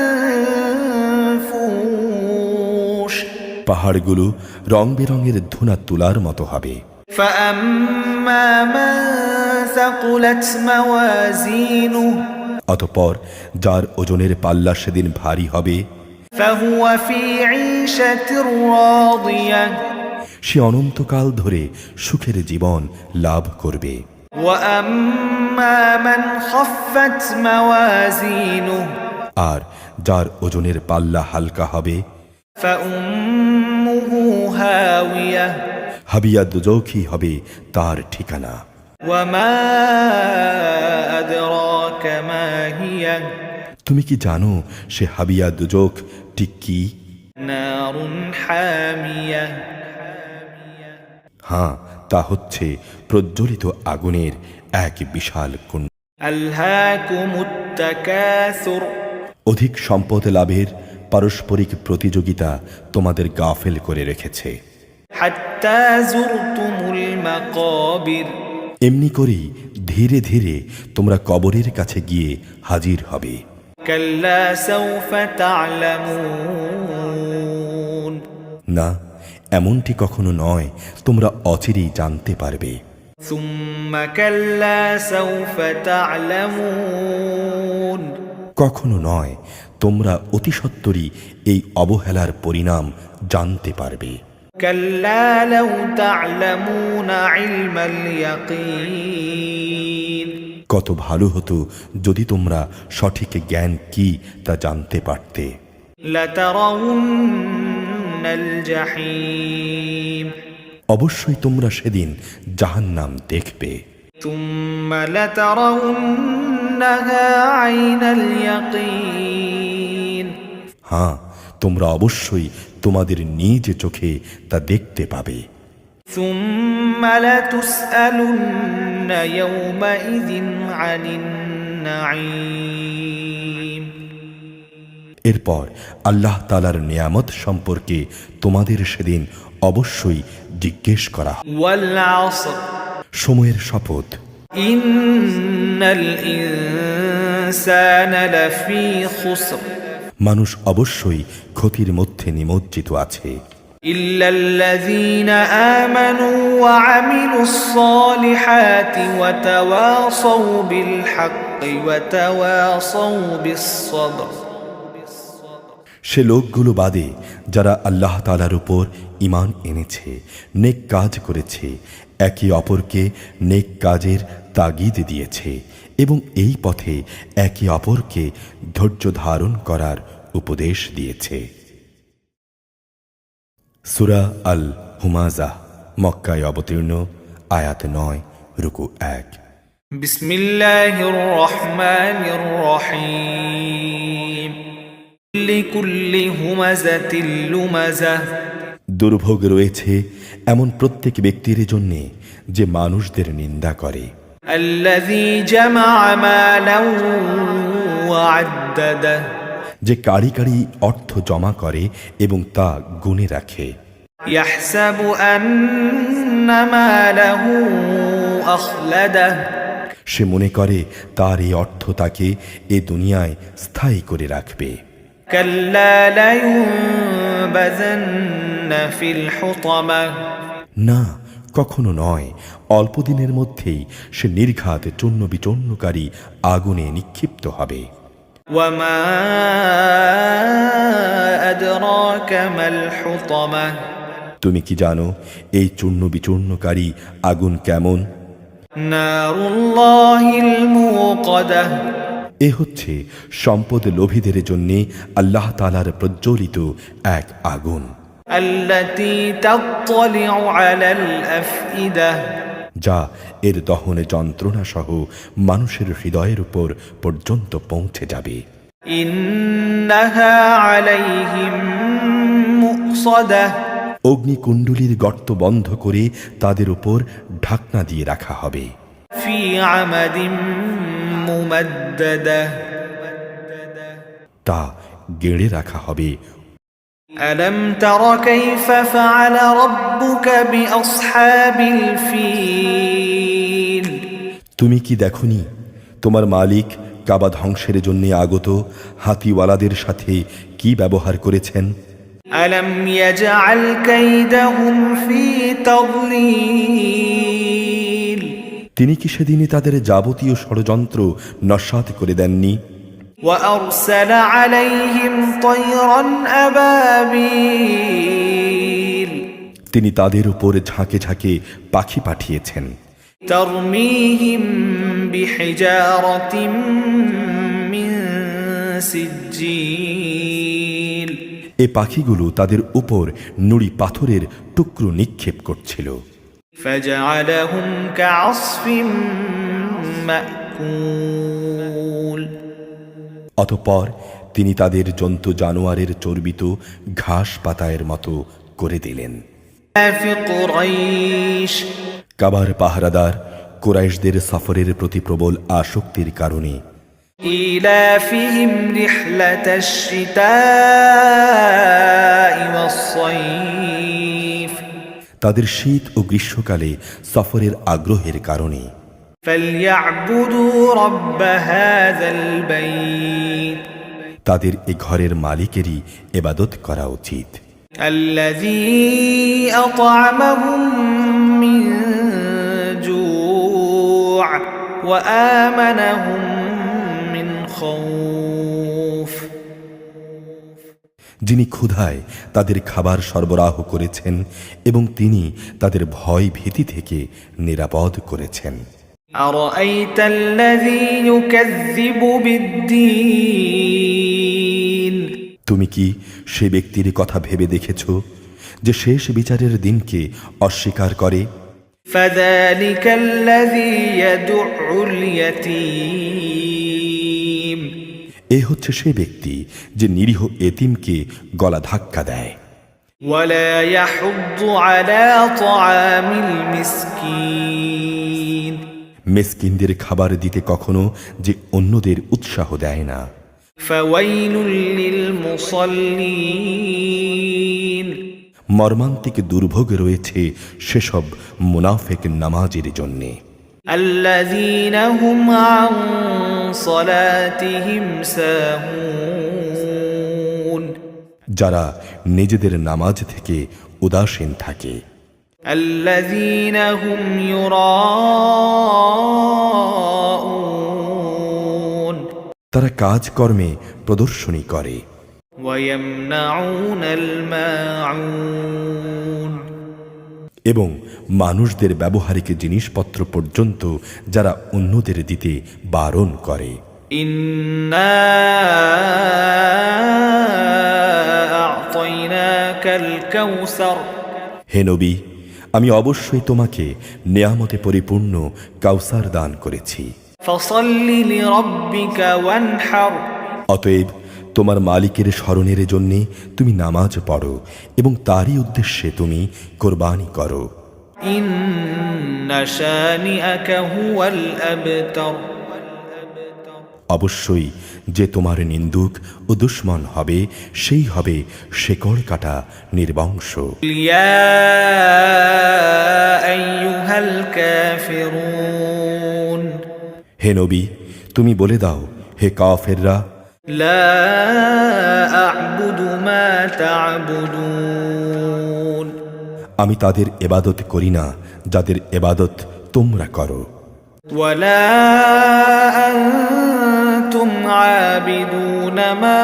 পাহাড়গুলো রং বেরঙের ধুনা তুলার মতো হবে। فأما من ثقلت موازينه অতঃপর যার ওজনের পাল্লা সেদিন ভারী হবে, فهو في عيشة راضية সে অনন্তকাল ধরে সুখের জীবন লাভ করবে। وأما من خفت موازينه আর যার ওজনের পাল্লা হালকা হবে, فأمه هاوية হাবিয়া দুজখই হবে তার ঠিকানা। وما أدراك ما هي তুমি কি জানো সে হাবিয়া দুজখ ঠিক কি? نار حامية হ্যাঁ, তা হচ্ছে প্রজ্বলিত আগুনের এক বিশাল কুণ্ড। ألهاكم التكاثر অধিক সম্পদ লাভের পারস্পরিক প্রতিযোগিতা তোমাদের গাফেল করে রেখেছে। حتى زرتم المقابر এমনি করেই ধীরে ধীরে তোমরা কবরের কাছে গিয়ে হাজির হবে। كلا سوف تعلمون না, এমনটি কখনো নয়, তোমরা অচিরেই জানতে পারবে। ثم كلا سوف تعلمون কখনো নয়, তোমরা অতি সত্বরই এই অবহেলার পরিণাম জানতে পারবে। كلا لو تعلمون علم اليقين কত ভালো হতো যদি তোমরা সঠিক জ্ঞান কি তা জানতে পারতে। لترون الجحيم অবশ্যই তোমরা সেদিন জাহান্নাম দেখবে। ثم لترونها عين اليقين হ্যাঁ, তোমরা অবশ্যই তোমাদের নিজ চোখে তা দেখতে পাবে। ثم لتسألن يومئذ عن النعيم এরপর আল্লাহ তাআলার নিয়ামত সম্পর্কে তোমাদের সেদিন অবশ্যই জিজ্ঞেস করা হবে। والعصر সময়ের শপথ, إن الإنسان لفي خسر মানুষ অবশ্যই ক্ষতির মধ্যে নিমজ্জিত আছে, إلا الذين آمنوا وعملوا الصالحات وتواصوا بالحق وتواصوا بالصبر সে লোকগুলো বাদে যারা আল্লাহ তাআলার উপর ঈমান এনেছে, নেক কাজ করেছে, একে অপরকে নেক কাজের তাগিদ দিয়েছে এবং এই পথে একে অপরকে ধৈর্য ধারণ করার উপদেশ দিয়েছে। সূরা আল হুমাযা, মক্কায় অবতীর্ণ, আয়াত 9, রুকু 1। بسم الله الرحمن الرحيم لكل همزة لمزة দুর্ভোগ রয়েছে এমন প্রত্যেক ব্যক্তির জন্যে যে মানুষদের নিন্দা করে, الذي جمع مالا وعدده যে কাড়ি কাড়ি অর্থ জমা করে এবং তা গুণে রাখে, يحسب أن ماله أخلده সে মনে করে তার এই অর্থ তাকে এ দুনিয়ায় স্থায়ী করে রাখবে। كلا لينبذن في الحطمة না, কখনো নয়, অল্প দিনের মধ্যেই সে নির্ঘাত চূর্ণ বিচূর্ণকারী আগুনে নিক্ষিপ্ত হবে। وما أدراك ما الحطمة তুমি কি জানো এই চূর্ণ বিচূর্ণকারী আগুন কেমন? نار الله الموقدة এ হচ্ছে সম্পদ লোভীদের জন্যে আল্লাহ তাআলার প্রজ্বলিত এক আগুন, التي تطلع على الأفئدة যা এর দহনে যন্ত্রণা সহ মানুষের হৃদয়ের উপর পর্যন্ত পৌঁছে যাবে। إنها عليهم مؤصدة অগ্নিকুণ্ডলীর গর্ত বন্ধ করে তাদের উপর ঢাকনা দিয়ে রাখা হবে। في عمد ممددة তা গেড়ে রাখা হবে। ألم تر كيف فعل ربك بأصحاب الفيل তুমি কি দেখনি তোমার মালিক কাবা ধ্বংসের জন্য আগত হাতিওয়ালাদের সাথে কি ব্যবহার করেছেন? ألم يجعل كيدهم في تضليل তিনি কি সেদিনে তাদের যাবতীয় ষড়যন্ত্র নস্যাৎ করে দেননি? وأرسل عليهم طيرا أبابيل তিনি তাদের উপর ঝাঁকে ঝাঁকে পাখি পাঠিয়েছেন, ترميهم بحجارة من سجيل এ পাখিগুলো তাদের উপর নুড়ি পাথরের টুকরো নিক্ষেপ করছিল। فجعلهم كعصف مأكول অতঃপর তিনি তাদের জন্তু জানোয়ারের চর্বিত ঘাস পাতায়ের মতো করে দিলেন। في قريش কাবার পাহারাদার কুরাইশদের সফরের প্রতি প্রবল আসক্তির কারণে إيلافهم رحلة الشتاء والصيف তাদের শীত ও গ্রীষ্মকালে সফরের আগ্রহের কারণে فليعبدوا رب هذا البيت তাদের এ ঘরের মালিকেরই ইবাদত করা উচিত। الذي أطعمهم من جوع وآمنهم من خوف। যিনি ক্ষুধায় তাদের খাবার সরবরাহ করেছেন এবং তিনি তাদের ভয় ভীতি থেকে নিরাপদ করেছেন। أرأيت الذي يكذب بالدين। তুমি কি সে ব্যক্তির কথা ভেবে দেখেছ যে শেষ বিচারের দিনকে অস্বীকার করে? فذلك الذي يدع اليتيم। এ হচ্ছে সে ব্যক্তি যে নিরীহ এতিমকে গলা ধাক্কা দেয়। ولا يحض على طعام المسكين। মিসকিনদের খাবার দিতে কখনো যে অন্যদের উৎসাহ দেয় না। فويل للمصلين। মর্মান্তিক দুর্ভোগ রয়েছে সেসব মুনাফিক নামাজের জন্যে। الذين هم عن صلاتهم ساهون। যারা নিজেদের নামাজ থেকে উদাসীন থাকে। الذين هم يراءون। তারা কাজকর্মে প্রদর্শনী করে। ويمنعون الماعون। এবং মানুষদের ব্যবহারিক জিনিসপত্র পর্যন্ত যারা অন্যদের দিতে বারণ করে। إنا أعطيناك الكوثر। হে নবী, আমি অবশ্যই তোমাকে নেয়ামতে পরিপূর্ণ কাউসার দান করেছি। فصل لربك وانحر। অতএব তোমার মালিকের স্মরণের জন্যে তুমি নামাজ পড়ো এবং তারই উদ্দেশ্যে তুমি কোরবানি করো। إن شانئك هو الأبتر। অবশ্যই যে তোমার নিন্দুক ও দুশ্মন হবে সেই হবে শেকড় কাটা নির্বংশ। يا أيها الكافرون। হে নবী, তুমি বলে দাও, হে কাফেররা, لا أعبد ما تعبدون। আমি তাদের ইবাদত করি না যাদের ইবাদত তোমরা করো। ولا أنتم عابدون ما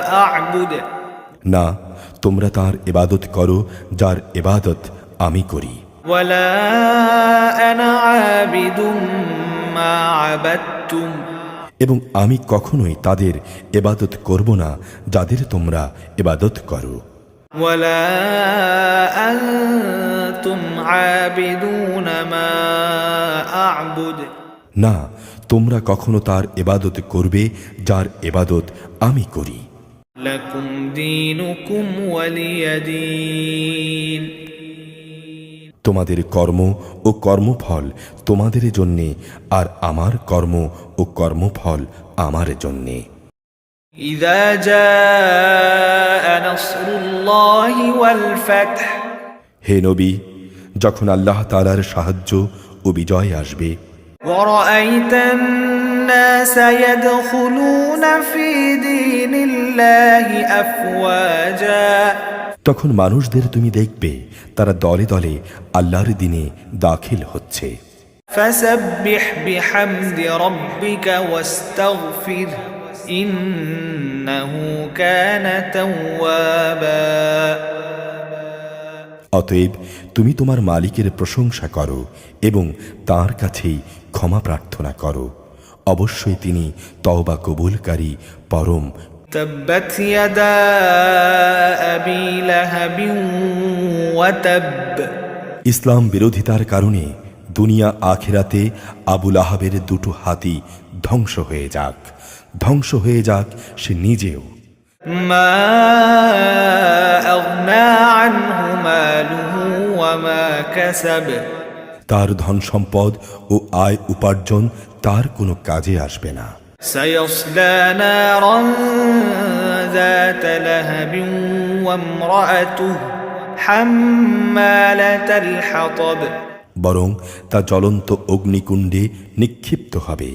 أعبد। না, তোমরা তার ইবাদত করো যার ইবাদত আমি করি। ولا أنا عابد ما عبدتم। এবং আমি কখনোই তাদের ইবাদত করব না যাদের তোমরা ইবাদত করো। ولا أنتم عابدون ما أعبد। না, তোমরা কখনো তার ইবাদত করবে যার ইবাদত আমি করি। لكم دينكم ولي دين। তোমাদের কর্ম ও কর্মফল তোমাদের জন্যে, আর আমার কর্ম ও কর্মফল আমার জন্যে। إذا جاء نصر الله والفتح। হে নবী, যখন আল্লাহ তাআলার সাহায্য ও বিজয় আসবে, ورأيت الناس يدخلون في دين الله أفواجا। তখন মানুষদের তুমি দেখবে তারা দলে দলে আল্লাহর দ্বীনে দাখিল হচ্ছে। فسبح بحمد ربك واستغفر إنه كان توابا। অতএব তুমি তোমার মালিকের প্রশংসা করো এবং তার কাছেই ক্ষমা প্রার্থনা করো। অবশ্যই তিনি তওবা কবুলকারী পরম। تبت يدا أبي لهب وتب। ইসলাম বিরোধিতার কারণে দুনিয়া আখিরাতে আবু লাহাবের দুটো হাতই ধ্বংস হয়ে যাক, ধ্বংস হয়ে যাক সে নিজেও। ما أغنى عنه ماله وما كسب। তার ধন সম্পদ ও আয় উপার্জন তার কোনো কাজে আসবে না। سيصلى نارا ذات لهب وامرأته حمالة الحطب। বরং তা জ্বলন্ত অগ্নিকুণ্ডে নিক্ষিপ্ত হবে।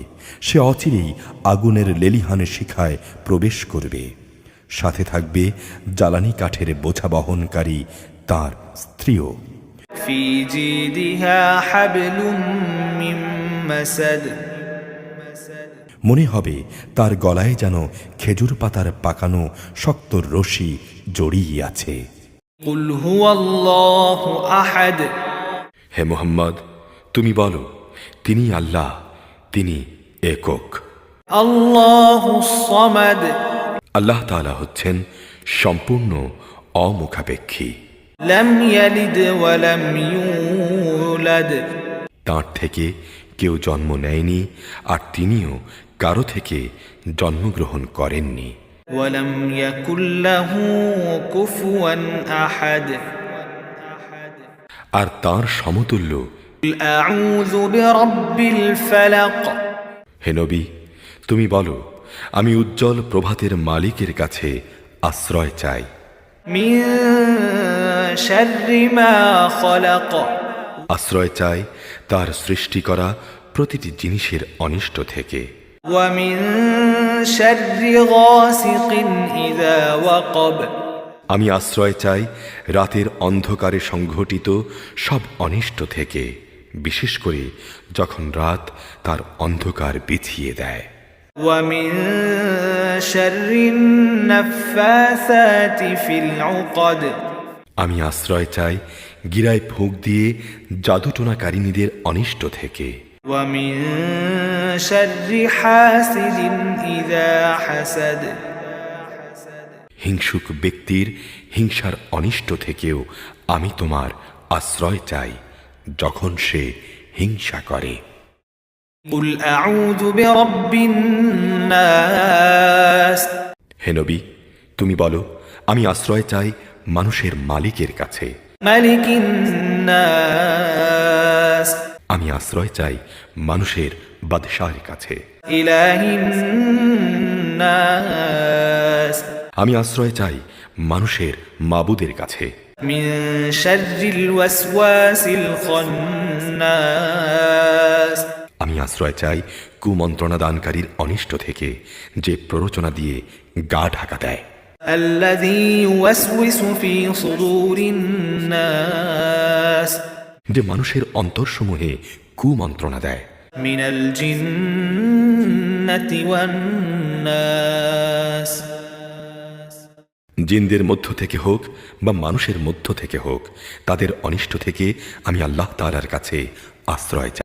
সে অচিরেই আগুনের লেলিহানে শিখায় প্রবেশ করবে। সাথে থাকবে জ্বালানি কাঠের বোঝা বহনকারী তার স্ত্রীও। في جيدها حبل من مسد মনে হবে তার গলায় যেন খেজুর পাতার পাকানো শক্ত রশি জড়িয়ে আছে। قل هو الله أحد হে মুহাম্মদ, তুমি বলো, তিনি আল্লাহ, তিনি একক। الله الصمد আল্লাহ তাআলা হচ্ছেন সম্পূর্ণ অমুখাপেক্ষী। لم يلد ولم يولد তাঁর থেকে কেউ জন্ম নেয়নি, আর তিনিও কারো থেকে জন্মগ্রহণ করেননি। ولم يكن له كفوا أحد আর তাঁর সমতুল্য। قل أعوذ برب الفلق হে নবী, তুমি বলো, আমি উজ্জ্বল প্রভাতের মালিকের কাছে আশ্রয় চাই। من شر ما خلق আশ্রয় চাই তার সৃষ্টি করা প্রতিটি জিনিসের অনিষ্ট থেকে। ومن شر غاسق إذا وقب আমি আশ্রয় চাই রাতের অন্ধকারে সংঘটিত সব অনিষ্ট থেকে, বিশেষ করে যখন রাত তার অন্ধকার বিছিয়ে দেয়। ومن شر النفاثات في العقد আমি আশ্রয় চাই গিরায় ফুঁক দিয়ে জাদুটোনাকারিনীদের অনিষ্ট থেকে। ومن شر حاسد إذا حسد হিংসুক ব্যক্তির হিংসার অনিষ্ট থেকেও আমি তোমার আশ্রয় চাই যখন সে হিংসা করে। قل أعوذ برب الناس হে নবী, তুমি বলো, আমি আশ্রয় চাই মানুষের মালিকের কাছে। ملك الناس আমি আশ্রয় চাই মানুষের বাদশাহের কাছে। إله الناس আমি আশ্রয় চাই মানুষের মাবুদের কাছে। من شر الوسواس الخناس আমি আশ্রয় চাই কুমন্ত্রণা দানকারীর অনিষ্ট থেকে, যে প্ররোচনা দিয়ে গা ঢাকা দেয়। الذي يوسوس في صدور الناس যে মানুষের অন্তরসমূহে কুমন্ত্রণা দেয়। من الجنة والناس জিনদের মধ্য থেকে হোক বা মানুষের মধ্য থেকে হোক, তাদের অনিষ্ট থেকে আমি আল্লাহ তাআলার কাছে আশ্রয় চাই।